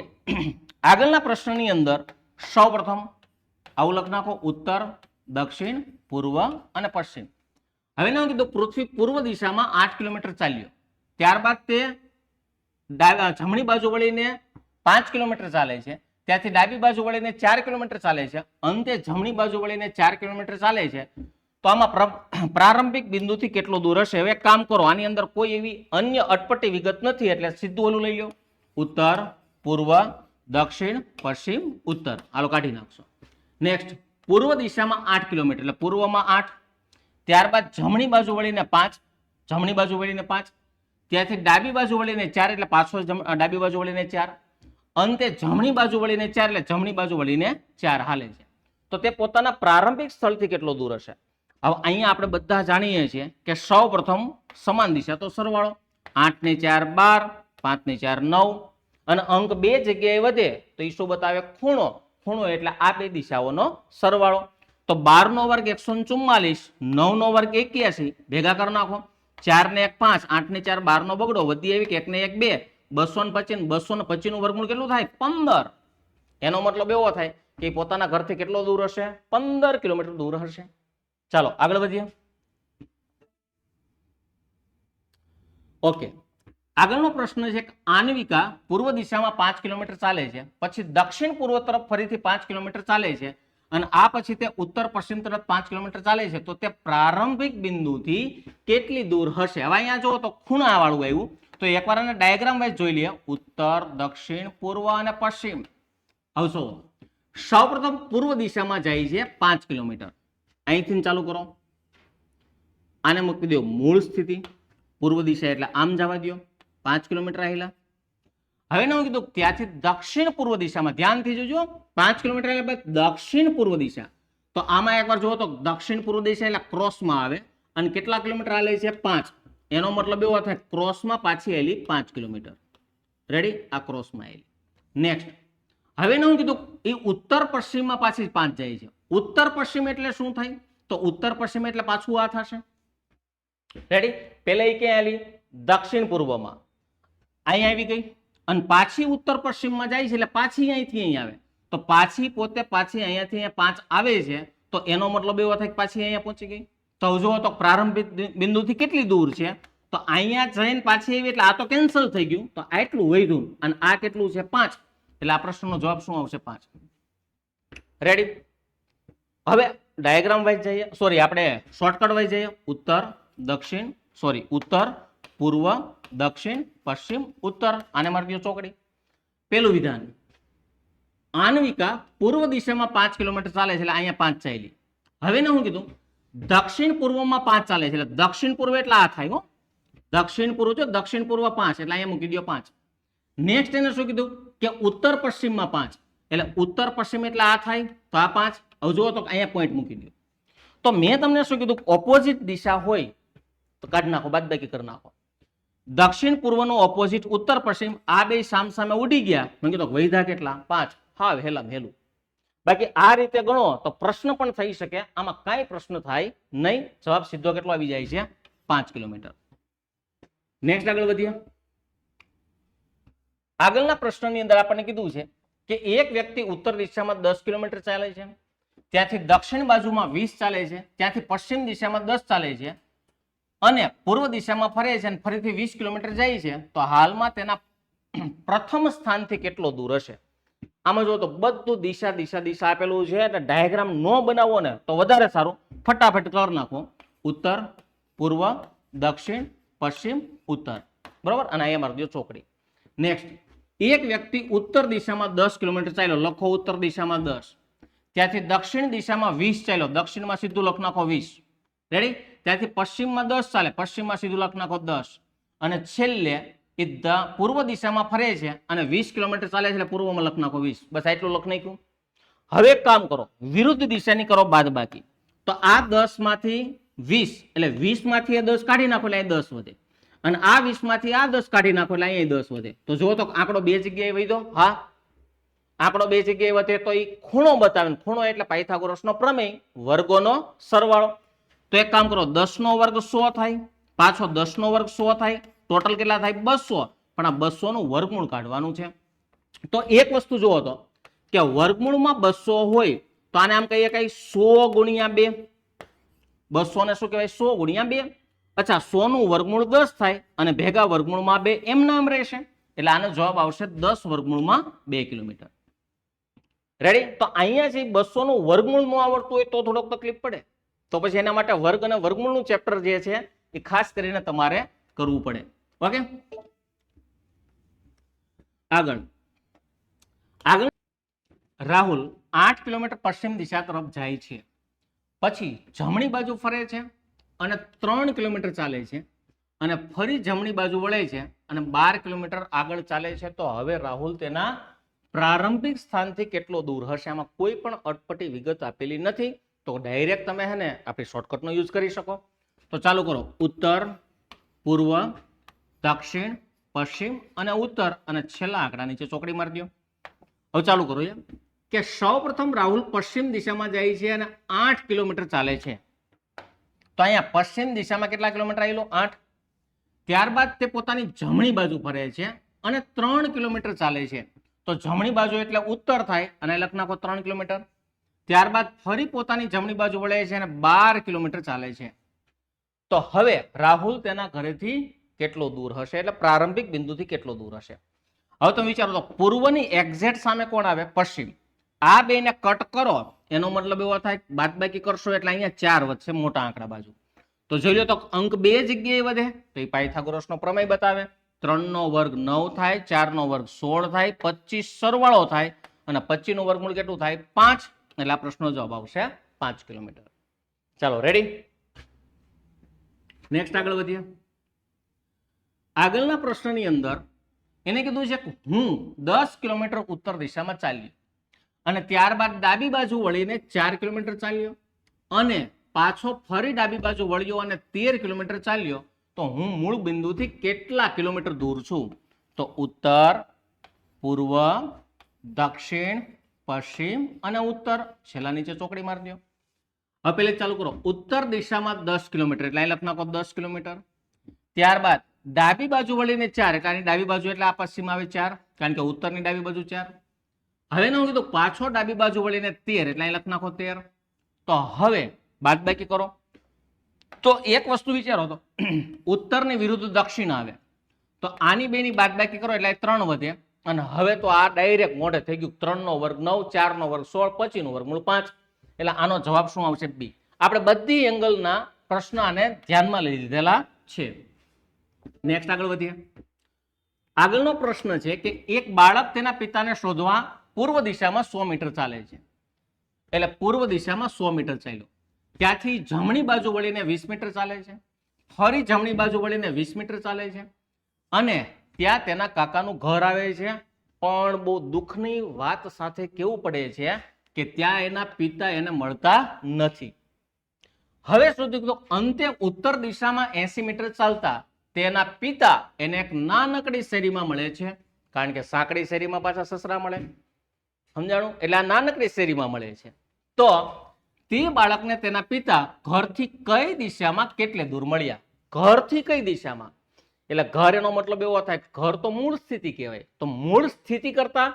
આગળના પ્રશ્નની અંદર સૌપ્રથમ આવું લખ નાખો, ઉત્તર, દક્ષિણ, પૂર્વ અને પશ્ચિમ. હવે ના કીધું પૃથ્વી પૂર્વ દિશામાં 8 કિલોમીટર ચાલ્યો, ત્યારબાદ તે જમણી બાજુ વળીને 5 કિલોમીટર ચાલે છે, ત્યાંથી ડાબી બાજુ વળીને 4 કિલોમીટર ચાલે છે, અંતે જમણી બાજુ વળીને 4 કિલોમીટર ચાલે છે. તો આમાં પ્રારંભિક બિંદુથી કેટલો દૂર હશે? હવે કામ કરો, આની અંદર કોઈ એવી અન્ય અટપટી વિગત નથી એટલે સીધું ઓલું લઈ લો, ઉત્તર, પૂર્વ, દક્ષિણ, પશ્ચિમ, ઉત્તર. આલો કાઢી નાખશો. નેક્સ્ટ, પૂર્વ દિશામાં 8 કિલોમીટર એટલે પૂર્વમાં 8, ત્યારબાદ જમણી બાજુ વળીને 5, જમણી બાજુ વળીને 5, ત્યાંથી ડાબી બાજુ વળીને 4 એટલે પાછો ડાબી બાજુ વળીને 4, અંતે જમણી બાજુ વળીને 4 એટલે જમણી બાજુ વળીને 4 હાલે છે. તો તે પોતાના પ્રારંભિક સ્થળથી કેટલો દૂર હશે? હવે અહીંયા આપણે બધા જાણીએ છીએ કે સૌ પ્રથમ સમાન દિશા તો સરવાળો, 8 ને 4 12, 5 ને 4 9, અને અંક બે જગ્યાએ વધે તો એ શું બતાવે? ખૂણો. ખૂણો એટલે આ બે દિશાઓનો સરવાળો. તો 12 નો વર્ગ 144, 9 નો વર્ગ 81, ભેગા કરી નાખો. 4 ને 1 5, 8 ને 4 12 નો બગડો, વધી આવી કે 1 ને 1 2, 225, 225 નું વર્ગમૂળ કેટલું થાય? 15. એનો મતલબ એવો થાય કે પોતાના ઘરથી કેટલો દૂર હશે? 15 કિલોમીટર દૂર હશે. ચાલો આગળ વધીએ. ઓકે, આગળનો પ્રશ્ન છે કે આન્વિકા પૂર્વ દિશામાં 5 કિલોમીટર ચાલે છે, પછી દક્ષિણ પૂર્વ તરફ ફરીથી 5 કિલોમીટર ચાલે છે, અને આ પછી તે ઉત્તર પશ્ચિમ તરફ 5 કિલોમીટર ચાલે છે. તો તે પ્રારંભિક બિંદુથી કેટલી દૂર હશે? હવે અહીંયા જો તો ખૂણા વાળું આવ્યું, તો એકવાર આને ડાયાગ્રામ વાઇઝ જોઈ લઈએ, ઉત્તર, દક્ષિણ, પૂર્વ અને પશ્ચિમ. હવે સૌપ્રથમ પૂર્વ દિશામાં જાય છે 5 કિલોમીટર, અહીંથી ચાલુ કરો, આને મૂકી દો મૂળ સ્થિતિ, પૂર્વ દિશા એટલે આમ જવા દો, 5 કિલોમીટર આવેલા. હવે હું કીધું ત્યાંથી દક્ષિણ પૂર્વ દિશામાં, ધ્યાનથી જોજો, 5 કિલોમીટર એટલે દક્ષિણ પૂર્વ દિશા. તો આમાં એકવાર જુઓ તો દક્ષિણ પૂર્વ દિશા એટલે ક્રોસમાં આવે, અને કેટલા કિલોમીટર આલે છે? 5. એનો મતલબ એવો થાય ક્રોસમાં પાછી આવેલી 5 કિલોમીટર. રેડી? આ ક્રોસમાં આવેલી. નેક્સ્ટ, હવે હું કીધું એ ઉત્તર પશ્ચિમમાં પાછી 5 જાય છે. ઉત્તર પશ્ચિમ એટલે શું થાય? તો ઉત્તર પશ્ચિમ એટલે પાછું આ થશે. રેડી? પેલા એ ક્યાં આવેલી? દક્ષિણ પૂર્વમાં, અહીંયા આવી ગઈ, અને પાછી ઉત્તર પશ્ચિમમાં જાય છે એટલે પાછી અહીંથી અહીં આવે. તો પાછી પોતે પાછી અહીંયાથી અહીંયા 5 આવે છે, તો એનો મતલબ એવો થાય કે પાછી અહીંયા પહોંચી ગઈ. તો જો તો પ્રારંભિક બિંદુથી કેટલી દૂર છે? તો અહીંયા જઈને પાછી આવી એટલે આ તો કેન્સલ થઈ ગયું, તો આટલું વધ્યું, અને આ કેટલું છે? 5. એટલે આ પ્રશ્નનો જવાબ શું આવશે? 5. રેડી? હવે ડાયાગ્રામ વાઇઝ જઈએ, સોરી આપણે શોર્ટકટ વાઇઝ જઈએ, ઉત્તર, દક્ષિણ, સોરી ઉત્તર, પૂર્વ, દક્ષિણ, પશ્ચિમ, ઉત્તર. આને મારી દો ચોકડી. પેલું વિધાન, આન્વિકા પૂર્વ દિશામાં 5 કિલોમીટર ચાલે છે એટલે અહીંયા 5 ચાલી. હવે ને હું કીધું દક્ષિણ પૂર્વમાં 5 ચાલે છે એટલે દક્ષિણ પૂર્વ એટલે આ થાય હો, દક્ષિણ પૂર્વ જો, દક્ષિણ પૂર્વ 5 એટલે અહીંયા મૂકી દો 5. નેક્સ્ટ એને શું કીધું કે ઉત્તર પશ્ચિમમાં 5 એટલે ઉત્તર પશ્ચિમ એટલે આ થાય, તો આ 5. હવે જુઓ તો અહીંયા પોઈન્ટ મૂકી દો. તો મેં તમને શું કીધું? ઓપોઝિટ દિશા હોય તો કાઢી નાખો, બાદબાકી કરી નાખો. દક્ષિણ પૂર્વનો ઓપોઝિટ ઉત્તર પશ્ચિમ, આ બે સામસામે ઉડી ગયા. મેં કીધું વૈધા કેટલા? 5. હા, વહેલા વહેલું. બાકી આ રીતે ગણો તો પ્રશ્ન પણ થઈ શકે, આમાં કાંઈ પ્રશ્ન થાય નહીં. જવાબ સીધો કેટલો આવી જાય છે? 5 કિલોમીટર. નેક્સ્ટ આગળ વધીએ. આગળના પ્રશ્નની અંદર આપણને કીધું છે કે એક વ્યક્તિ ઉત્તર દિશામાં 10 કિલોમીટર ચાલે છે, ત્યાંથી દક્ષિણ બાજુમાં 20 ચાલે છે, ત્યાંથી પશ્ચિમ દિશામાં 10 ચાલે છે, અને પૂર્વ દિશામાં ફરે છે અને ફરીથી 20 કિલોમીટર જાય છે. તો હાલમાં તેના પ્રથમ સ્થાનથી કેટલો દૂર હશે? આમાં જો તો બધું દિશા દિશા દિશા આપેલું છે, એટલે ડાયાગ્રામ નો બનાવો ને તો વધારે સારું. ફટાફટ કરી નાખો, ઉત્તર, પૂર્વ, દક્ષિણ, પશ્ચિમ, ઉત્તર. બરોબર? અને અહીંયા મારી દો ચોકડી. નેક્સ્ટ, એક વ્યક્તિ ઉત્તર દિશામાં 10 કિલોમીટર ચાલ્યો, લખો ઉત્તર દિશામાં 10, ત્યાંથી દક્ષિણ દિશામાં 20 ચાલ્યો, દક્ષિણમાં સીધું લખ નાખો 20. રેડી? ત્યાંથી પશ્ચિમમાં 10 ચાલે, પશ્ચિમમાં સીધું લખ નાખો 10, અને છેલ્લે એ પૂર્વ દિશામાં ફરે છે અને 20 કિલોમીટર ચાલે છે એટલે પૂર્વમાં લખ નાખો 20. બસ આટલું લખ નાખ્યું. હવે એક કામ કરો, વિરુદ્ધ દિશાની કરો બાદબાકી. તો આ 10 માંથી 20 એટલે 20 માંથી 10 કાઢી નાખો એટલે 10 વધે, અને આ 20 માંથી આ 10 કાઢી નાખો એટલે અહીંયા 10 વધે. તો જુઓ તો આંકડો બે જગ્યાએ વધ્યો. હા, આંકડો બે જગ્યાએ વધે તો એ ખૂણો બતાવે. ખૂણો એટલે પાયથાગોરસનો પ્રમેય, વર્ગોનો સરવાળો. તો એક કામ કરો, 10 નો વર્ગ 100 થાય, પાછો 10 નો વર્ગ 100 થાય, ટોટલ કેટલા થાય? 200. પણ આ 200 નું વર્ગમૂળ કાઢવાનું છે. તો એક વસ્તુ જુઓ તો કે વર્ગમૂળમાં 200 હોય તો આને આમ કહીએ કઈ 100 ગુણ્યા 2. 200 ને શું કહેવાય? 100 ગુણ્યા 2. અચ્છા, 100 નું વર્ગમૂળ 10 થાય અને ભેગા વર્ગમૂળમાં 2 એમ નામ રહેશે, એટલે આનો જવાબ આવશે 10 વર્ગમૂળમાં 2 કિલોમીટર. રેડી? તો અહીંયા જે 200 નું વર્ગમૂળ ન આવડતું હોય તો થોડોક તકલીફ પડે, તો પછી એના માટે વર્ગ અને વર્ગમૂળનું ચેપ્ટર જે છે એ ખાસ કરીને તમારે કરવું પડે. ઓકે, આગળ રાહુલ 8 કિલોમીટર પશ્ચિમ દિશા તરફ જાય છે, પછી જમણી બાજુ ફરે છે અને 3 કિલોમીટર ચાલે છે અને ફરી જમણી બાજુ વળે છે અને 12 કિલોમીટર આગળ ચાલે છે. તો હવે રાહુલ તેના પ્રારંભિક સ્થાનથી કેટલો દૂર હશે? આમાં કોઈ પણ અટપટી વિગત આપેલી નથી, તો ડાયરેક્ટ તમે હે ને આપણી શોર્ટકટનો યુઝ કરી શકો. તો ચાલુ કરો. ઉત્તર, પૂર્વ, દક્ષિણ, પશ્ચિમ અને ઉત્તર અને છેલ્લા આંકડા નીચે ચોકડી મારી દો. હવે ચાલુ કરો કે સૌપ્રથમ રાહુલ પશ્ચિમ દિશામાં જાય છે અને 8 કિલોમીટર ચાલે છે. તો અહીંયા પશ્ચિમ દિશામાં કેટલા કિલોમીટર આવેલું? 8. ત્યારબાદ તે પોતાની જમણી બાજુ ફરે છે અને 3 કિલોમીટર ચાલે છે. તો જમણી બાજુ એટલે ઉત્તર થાય અને લખ નાખો 3 કિલોમીટર. ત્યારબાદ ફરી પોતાની જમણી બાજુ વળે છે અને 12 કિલોમીટર ચાલે છે. તો હવે રાહુલ તેના ઘરેથી કેટલો દૂર હશે, એટલે પ્રારંભિક બિંદુથી કેટલો દૂર હશે? હવે તમે વિચારો તો પૂર્વની એક્ઝેક્ટ સામે કોણ આવે? પશ્ચિમ. આ બેને કટ કરો એનો મતલબ એવો થાય બાદબાકી કરશો એટલે અહીંયા 4 વધશે મોટા આંકડા બાજુ. તો જોઈ લો તો અંક 2 જગ્યાએ વધે, તો એ પાયથાગોરસનો પ્રમેય બતાવે. 3 નો વર્ગ 9 થાય, 4 નો વર્ગ 16 થાય, 25 સરવાળો થાય અને 25 નું વર્ગમૂળ કેટલું થાય? 5. એટલે આ પ્રશ્નનો જવાબ આવશે 5 કિલોમીટર. ચાલો, રેડી? નેક્સ્ટ આગળ વધીએ. આગળના પ્રશ્નની અંદર એને કીધું છે કે હું 10 કિલોમીટર ઉત્તર દિશામાં ચાલ્યો અને ત્યારબાદ ડાબી બાજુ વળીને 4 કિલોમીટર ચાલ્યો અને પાછો ફરી ડાબી બાજુ વળ્યો અને 13 કિલોમીટર ચાલ્યો. તો હું મૂળ બિંદુથી કેટલા કિલોમીટર દૂર છું? તો ઉત્તર, પૂર્વ, દક્ષિણ, પશ્ચિમ અને ઉત્તર. છેલ્લા નીચે ચોકડી મારી દો. હવે પેલે ચાલુ કરો. ઉત્તર દિશામાં 10 કિલોમીટર એટલે અહીં લખ નાખો 10 કિલોમીટર. ત્યારબાદ ડાબી બાજુ વળીને 4 એટલે આની ડાબી બાજુ એટલે આ પશ્ચિમ આવે 4, કારણ કે ઉત્તરની ડાબી બાજુ 4. હવે હું કીધું પાછો ડાબી બાજુ વળીને 13 એટલે અહીં લખ નાખો 13. તો હવે બાદબાકી કરો. તો એક વસ્તુ વિચારો તો ઉત્તરની વિરુદ્ધ દક્ષિણ આવે તો આની બેની બાદબાકી કરો એટલે 3 વધે અને હવે તો આ ડાયરેક્ટ મોઢે થઈ ગયું. 3 નો વર્ગ 9, 4 નો વર્ગ 16, 25 નું વર્ગમૂળ 5. એટલે આનો જવાબ શું આવશે? બી. આપણે બધી એંગલના પ્રશ્ન આને ધ્યાનમાં લઈ લીધેલા છે. નેક્સ્ટ આગળ વધીએ. આગળનો પ્રશ્ન છે કે એક બાળક તેના પિતાને શોધવા પૂર્વ દિશામાં 100 મીટર ચાલે છે. એટલે પૂર્વ દિશામાં 100 મીટર ચાલ્યો, ત્યાંથી જમણી બાજુ વળીને 20 મીટર ચાલે છે, ફરી જમણી બાજુ વળીને 20 મીટર ચાલે છે અને ત્યાં તેના કાકાનું ઘર આવે છે. પણ બહુ દુઃખની વાત સાથે કેવું પડે છે કે ત્યાં એના પિતા એને મળતા નથી. હવે સુધી તો અંતે ઉત્તર દિશામાં 80 મીટર ચાલતા તેના પિતા એને એક નાનકડી શેરીમાં મળે છે, કારણ કે સાંકડી શેરીમાં પાછા સસરા મળે, સમજાણું? એટલે આ નાનકડી શેરીમાં મળે છે. તો તે બાળકને તેના પિતા ઘરથી કઈ દિશામાં કેટલે દૂર મળ્યા? ઘરથી કઈ દિશામાં? એટલે ઘર એનો મતલબ એવો થાય ઘર તો મૂળ સ્થિતિ કહેવાય. તો મૂળ સ્થિતિ કરતા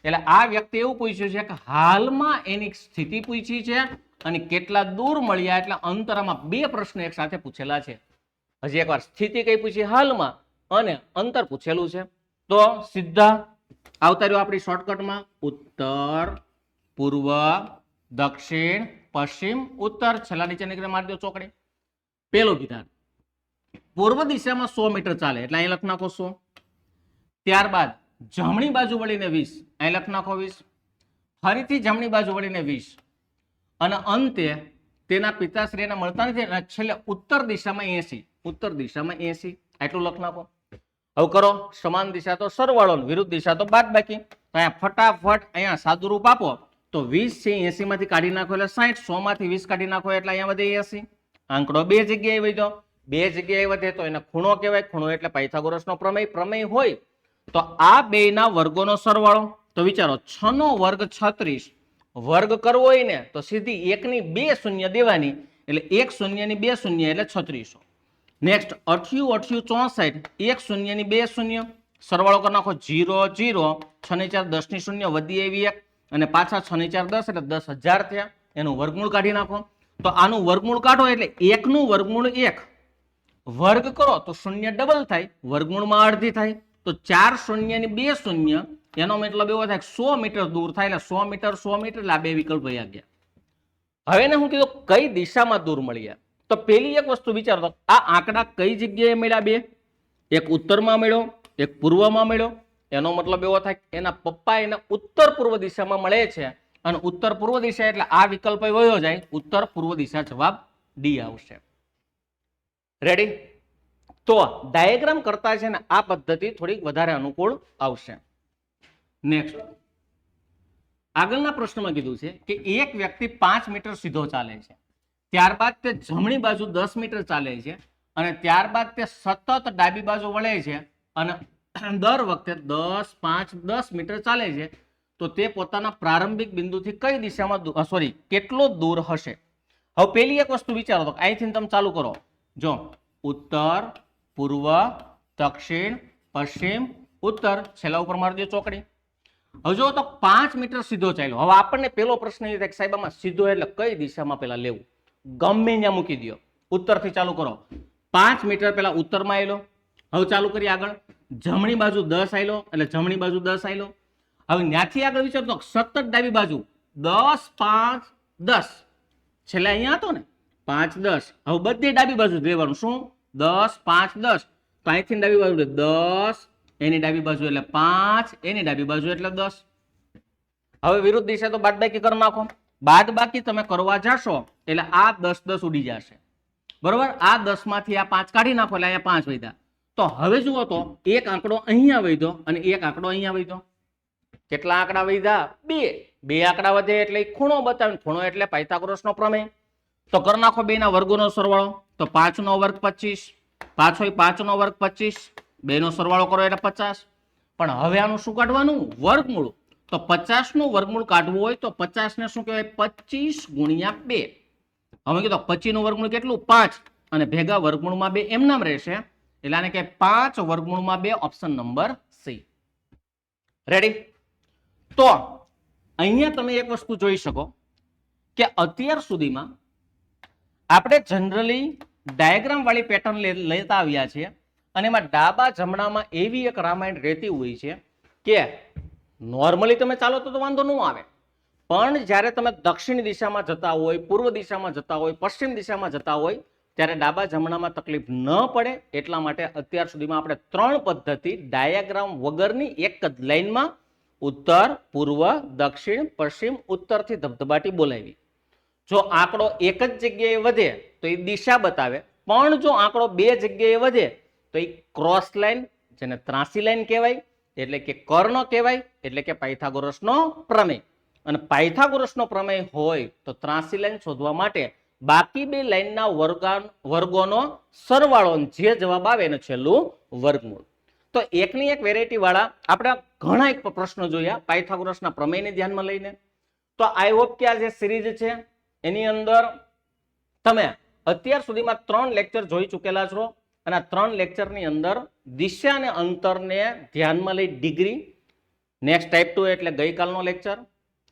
એટલે આ વ્યક્તિ એવું પૂછ્યું છે કે હાલમાં એની સ્થિતિ પૂછી છે અને કેટલા દૂર મળ્યા. એટલે અંતરમાં 2 પ્રશ્ન એક સાથે પૂછેલા છે. હજી એકવાર સ્થિતિ કઈ પૂછી? હાલમાં. અને અંતર પૂછેલું છે. તો સીધા આવતા રહ્યો આપણી શોર્ટકટમાં. ઉત્તર, પૂર્વ, દક્ષિણ, પશ્ચિમ, ઉત્તર. છેલ્લા નીચે નીકળે મારી દો ચોકડી. પેલું વિધાન પૂર્વ દિશામાં 100 મીટર ચાલે એટલે અહીં લખ નાખો 100. ત્યારબાદ જમણી બાજુ વળીને 20 અહીં લખ નાખો 20. ફરીથી જમણી બાજુ વળીને 20 અને અંતે તેના પિતાશ્રીને મળતા નથી અને છેલ્લે ઉત્તર દિશામાં 80. ઉત્તર દિશામાં 80 આટલું લખ નાખો. હવે કરો સમાન દિશા તો સરવાળો, વિરુદ્ધ દિશા તો બાદબાકી. તો અહીંયા ફટાફટ અહીંયા સાદું રૂપ આપો તો 20 છે 80 માંથી કાઢી નાખો એટલે 60, 100 માંથી 20 કાઢી નાખો એટલે અહીંયા વધે 80. આંકડો 2 જગ્યાએ વધ્યો, 2 જગ્યાએ વધે તો એને ખૂણો કહેવાય. ખૂણો એટલે પાયથાગોરસનો પ્રમેય. પ્રમેય હોય તો આ બેના વર્ગોનો સરવાળો. તો વિચારો 6 નો વર્ગ 36, વર્ગ કરવો હોય ને તો સીધી 1 ની 2 શૂન્ય દેવાની એટલે 1 શૂન્ય ની 2 શૂન્ય એટલે 3600. નેક્સ્ટ 88, 64, 1 શૂન્ય ની 2 શૂન્ય સરવાળો કરી નાખો 0 0, 6 ની 4 10 ની શૂન્ય વધી આવી 1 અને પાછા 6 ને 4 10 એટલે 10,000 થયા. એનું વર્ગમૂળ કાઢી નાખો. તો આનું વર્ગમૂળ કાઢો એટલે 1 નું વર્ગમૂળ 1 વર્ગ કરો તો શૂન્ય ડબલ થાય, વર્ગમૂળમાં અડધી થાય. તો 4 શૂન્ય ની 2 શૂન્ય, એનો મતલબ એવો થાય 100 મીટર દૂર થાય એટલે 100 મીટર 100 મીટર એટલે આ બે વિકલ્પ વયા ગયા. હવે એને હું કીધું કઈ દિશામાં દૂર મળ્યા. તો પેલી એક વસ્તુ વિચારો, આ આંકડા કઈ જગ્યાએ મળ્યા? બે, એક ઉત્તરમાં મળ્યો, એક પૂર્વમાં મળ્યો. એનો મતલબ એવો થાય કે એના પપ્પા એને ઉત્તર પૂર્વ દિશામાં મળે છે અને ઉત્તર પૂર્વ દિશા એટલે આ વિકલ્પ વયો જાય, ઉત્તર પૂર્વ દિશા જવાબ ડી આવશે. રેડી? તો ડાયાગ્રામ કરતા છે ને આ પદ્ધતિ થોડીક વધારે અનુકૂળ આવશે. નેક્સ્ટ આગળના પ્રશ્નમાં કીધું છે કે એક વ્યક્તિ 5 મીટર સીધો ચાલે છે, ત્યારબાદ તે જમણી બાજુ 10 મીટર ચાલે છે અને ત્યારબાદ તે સતત ડાબી બાજુ વળે છે અને દર વખતે 10, 5, 10 મીટર ચાલે છે. તો તે પોતાના પ્રારંભિક બિંદુથી કઈ દિશામાં કેટલો દૂર હશે? હવે પેલી એક વસ્તુ વિચારો, તો અહીંથી તમે ચાલુ કરો. જો ઉત્તર, પૂર્વ, દક્ષિણ, પશ્ચિમ, ઉત્તર, છેલ્લા ઉપર મારી દો ચોકડી. હવે જો તો 5 મીટર સીધો ચાલ્યો. હવે આપણને પેલો પ્રશ્ન એ થાય કે સાહેબ આમાં સીધો એટલે કઈ દિશામાં પેલા લેવું? ગમે ત્યાં મૂકી દો, ઉત્તરથી ચાલુ કરો. 5 મીટર પેલા ઉત્તરમાં આવેલો. હવે ચાલુ કરીએ આગળ. જમણી બાજુ 10 આવેલો એટલે જમણી બાજુ 10 આવેલો. હવે ત્યાંથી આગળ વિચારો તો સતત ડાબી બાજુ 10, 5, 10, છેલ્લે અહીંયા હતો ને 5, 10. હવે બધી ડાબી બાજુ લેવાનું. શું? 10, 5, 10. તો અહીંથી ડાબી બાજુ 10, એની ડાબી બાજુ એટલે 5, એની ડાબી બાજુ એટલે 10. હવે વિરુદ્ધ દિશા તો બાદબાકી કરી નાખો. બાદબાકી તમે કરવા જશો એટલે આ 10, 10 ઉડી જશે. બરોબર? આ 10 માંથી આ 5 કાઢી નાખો એટલે અહીંયા 5 વધ્યા. તો હવે જુઓ તો એક આંકડો અહીંયા વધ્યો અને એક આંકડો અહીંયા વધ્યો. કેટલા આંકડા વધ્યા? 2. 2 આંકડા વધે એટલે ખૂણો બતાવે. ખૂણો એટલે પાયથાગોરસનો પ્રમેય. તો કરી નાખો બેના વર્ગોનો સરવાળો. તો 5 નો વર્ગ 25, પાછો 5 નો વર્ગ 25, 2 નો સરવાળો કરો એટલે 50. પણ હવે આનું શું કાઢવાનું? વર્ગમૂળ. તો 50 નું વર્ગમૂળ કાઢવું હોય તો 50 ને શું કહેવાય? 25 ગુણ્યા 2. હવે કીધું 25 નું વર્ગમૂળ કેટલું? 5 અને ભેગા વર્ગમૂળમાં 2 એમ નામ રહેશે એટલે આને કહેવાય 5 વર્ગમૂળમાં 2, ઓપ્શન નંબર સી. રેડી? તો અહીંયા તમે એક વસ્તુ જોઈ શકો કે અત્યાર સુધીમાં આપણે જનરલી ડાયાગ્રામ વાળી પેટર્ન લેતા આવ્યા છીએ અને એમાં ડાબા જમણામાં એવી એક રામાયણ રહેતી હોય છે કે નોર્મલી તમે ચાલો તો વાંધો ન આવે, પણ જ્યારે તમે દક્ષિણ દિશામાં જતા હોય, પૂર્વ દિશામાં જતા હોય, પશ્ચિમ દિશામાં જતા હોય ત્યારે ડાબા જમણામાં તકલીફ ન પડે એટલા માટે અત્યાર સુધીમાં આપણે 3 પદ્ધતિ ડાયાગ્રામ વગરની એક જ લાઈનમાં ઉત્તર, પૂર્વ, દક્ષિણ, પશ્ચિમ, ઉત્તરથી ધબધબાટી બોલાવી. જો આંકડો એક જ જગ્યાએ વધે તો એ દિશા બતાવે, પણ જો આંકડો 2 જગ્યાએ વધે તો એ ક્રોસ લાઈન, જેને ત્રાસી લાઈન કહેવાય, એટલે કે કર્ણ કહેવાય, એટલે કે પાયથાગોરસનો પ્રમેય. અને પાયથાગોરસનો પ્રમેય હોય તો ત્રાસી લાઈન શોધવા માટે બાકી 2 લાઈનના વર્ગોનો સરવાળો, જે જવાબ આવે એને છેલ્લું વર્ગમૂળ. તો એકની એક વેરાયટી વાળા આપણે ઘણા એક પ્રશ્નો જોયા પાયથાગોરસના પ્રમેયને ધ્યાનમાં લઈને. તો આઈ હોપ કે આ જે સિરીઝ છે એની અંદર તમે અત્યાર સુધીમાં 3 લેક્ચર જોઈ ચૂકેલા છો અને આ 3 લેક્ચરની અંદર દિશા અને અંતરને ધ્યાનમાં લઈ ડિગ્રી, નેક્સ્ટ ટાઈપ 2 એટલે ગઈકાલનો લેક્ચર,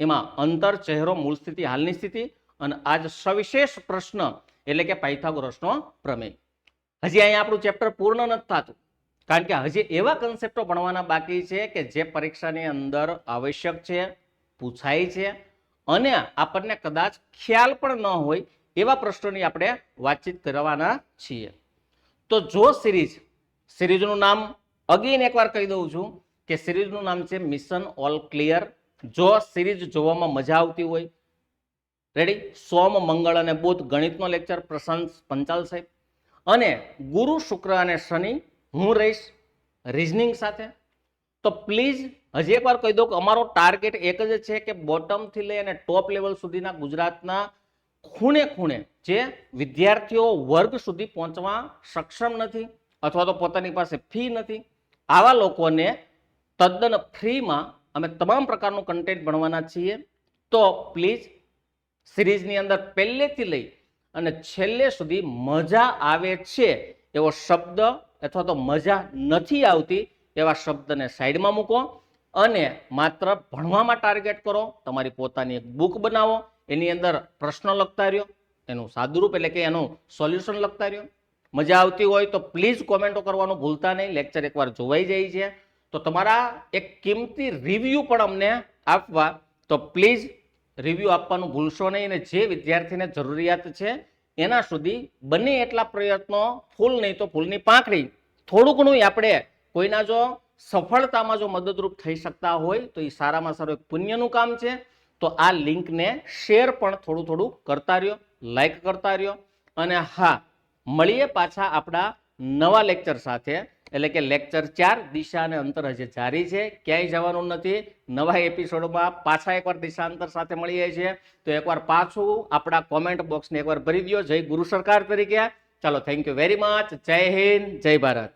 એમાં અંતર, ચહેરો, મૂળ સ્થિતિ, હાલની સ્થિતિ, અને આજ સવિશેષ પ્રશ્ન એટલે કે પાયથાગોરસનો પ્રમેય. હજી અહીંયા આપણું ચેપ્ટર પૂર્ણ નથી થતું કારણ કે હજી એવા કન્સેપ્ટો ભણવાના બાકી છે કે જે પરીક્ષાની અંદર આવશ્યક છે, પૂછાય છે અને આપણને કદાચ ખ્યાલ પણ ન હોય એવા પ્રશ્નોની આપણે વાતચીત કરવાના છીએ. તો જો સિરીઝનું નામ અગેન એકવાર કહી દઉં છું કે સિરીઝનું નામ છે મિશન ઓલ ક્લિયર. જો સિરીઝ જોવામાં મજા આવતી હોય, રેડી, સોમ, મંગળ અને બુધ ગણિતનો લેક્ચર પ્રશાંત પંચાલ સાહેબ, અને ગુરુ, શુક્ર અને શનિ હું રહીશ રીઝનિંગ સાથે. તો પ્લીઝ હજી એકવાર કહી દઉં કે અમારો ટાર્ગેટ એક જ છે કે બોટમથી લઈ અને ટોપ લેવલ સુધીના ગુજરાતના ખૂણે ખૂણે જે વિદ્યાર્થીઓ વર્ગ સુધી પહોંચવા સક્ષમ નથી અથવા તો પોતાની પાસે ફી નથી, આવા લોકોને તદ્દન ફ્રીમાં અમે તમામ પ્રકારનું કન્ટેન્ટ ભણવાના છીએ. તો પ્લીઝ સિરીઝની અંદર પહેલેથી લઈ અને છેલ્લે સુધી મજા આવે છે એવો શબ્દ અથવા તો મજા નથી આવતી એવા શબ્દને સાઈડમાં મૂકો. અને માત્ર ભણવામાં ટાર્ગેટ કરો. તમારી પોતાની એક બુક બનાવો, એની અંદર પ્રશ્ન લખતા રહ્યો, એનું સાદુરૂપ એટલે કે એનું સોલ્યુશન લખતા રહ્યો. મજા આવતી હોય તો પ્લીઝ કોમેન્ટો કરવાનું ભૂલતા નહીં. લેક્ચર એકવાર જોવાઈ જાય છે તો તમારા એક કિંમતી રિવ્યુ પણ અમને આપવા, તો પ્લીઝ રિવ્યુ આપવાનું ભૂલશો નહીં. અને જે વિદ્યાર્થીને જરૂરિયાત છે એના સુધી બને એટલા પ્રયત્નો, ફૂલ નહીં તો ફૂલની પાંખડી, થોડું ઘણું આપણે કોઈના જો સફળતામાં જો મદદરૂપ થઈ શકતા હોય તો એ સારામાં સારું એક પુણ્યનું કામ છે. તો આ લિંકને શેર પણ થોડું થોડું કરતા રહ્યો, લાઈક કરતા રહ્યો. અને હા, મળીએ પાછા આપણા નવા લેક્ચર સાથે, એટલે કે લેક્ચર 4 દિશા અને અંતર હજી જારી છે, ક્યાંય જવાનું નથી. નવા એપિસોડમાં પાછા એકવાર દિશા અંતર સાથે મળીએ છીએ. તો એકવાર પાછું આપણા કોમેન્ટ બોક્સને એકવાર ભરી દો જય ગુરુ સરકાર તરીકે. ચાલો, થેન્ક યુ વેરી મચ. જય હિન્દ, જય ભારત.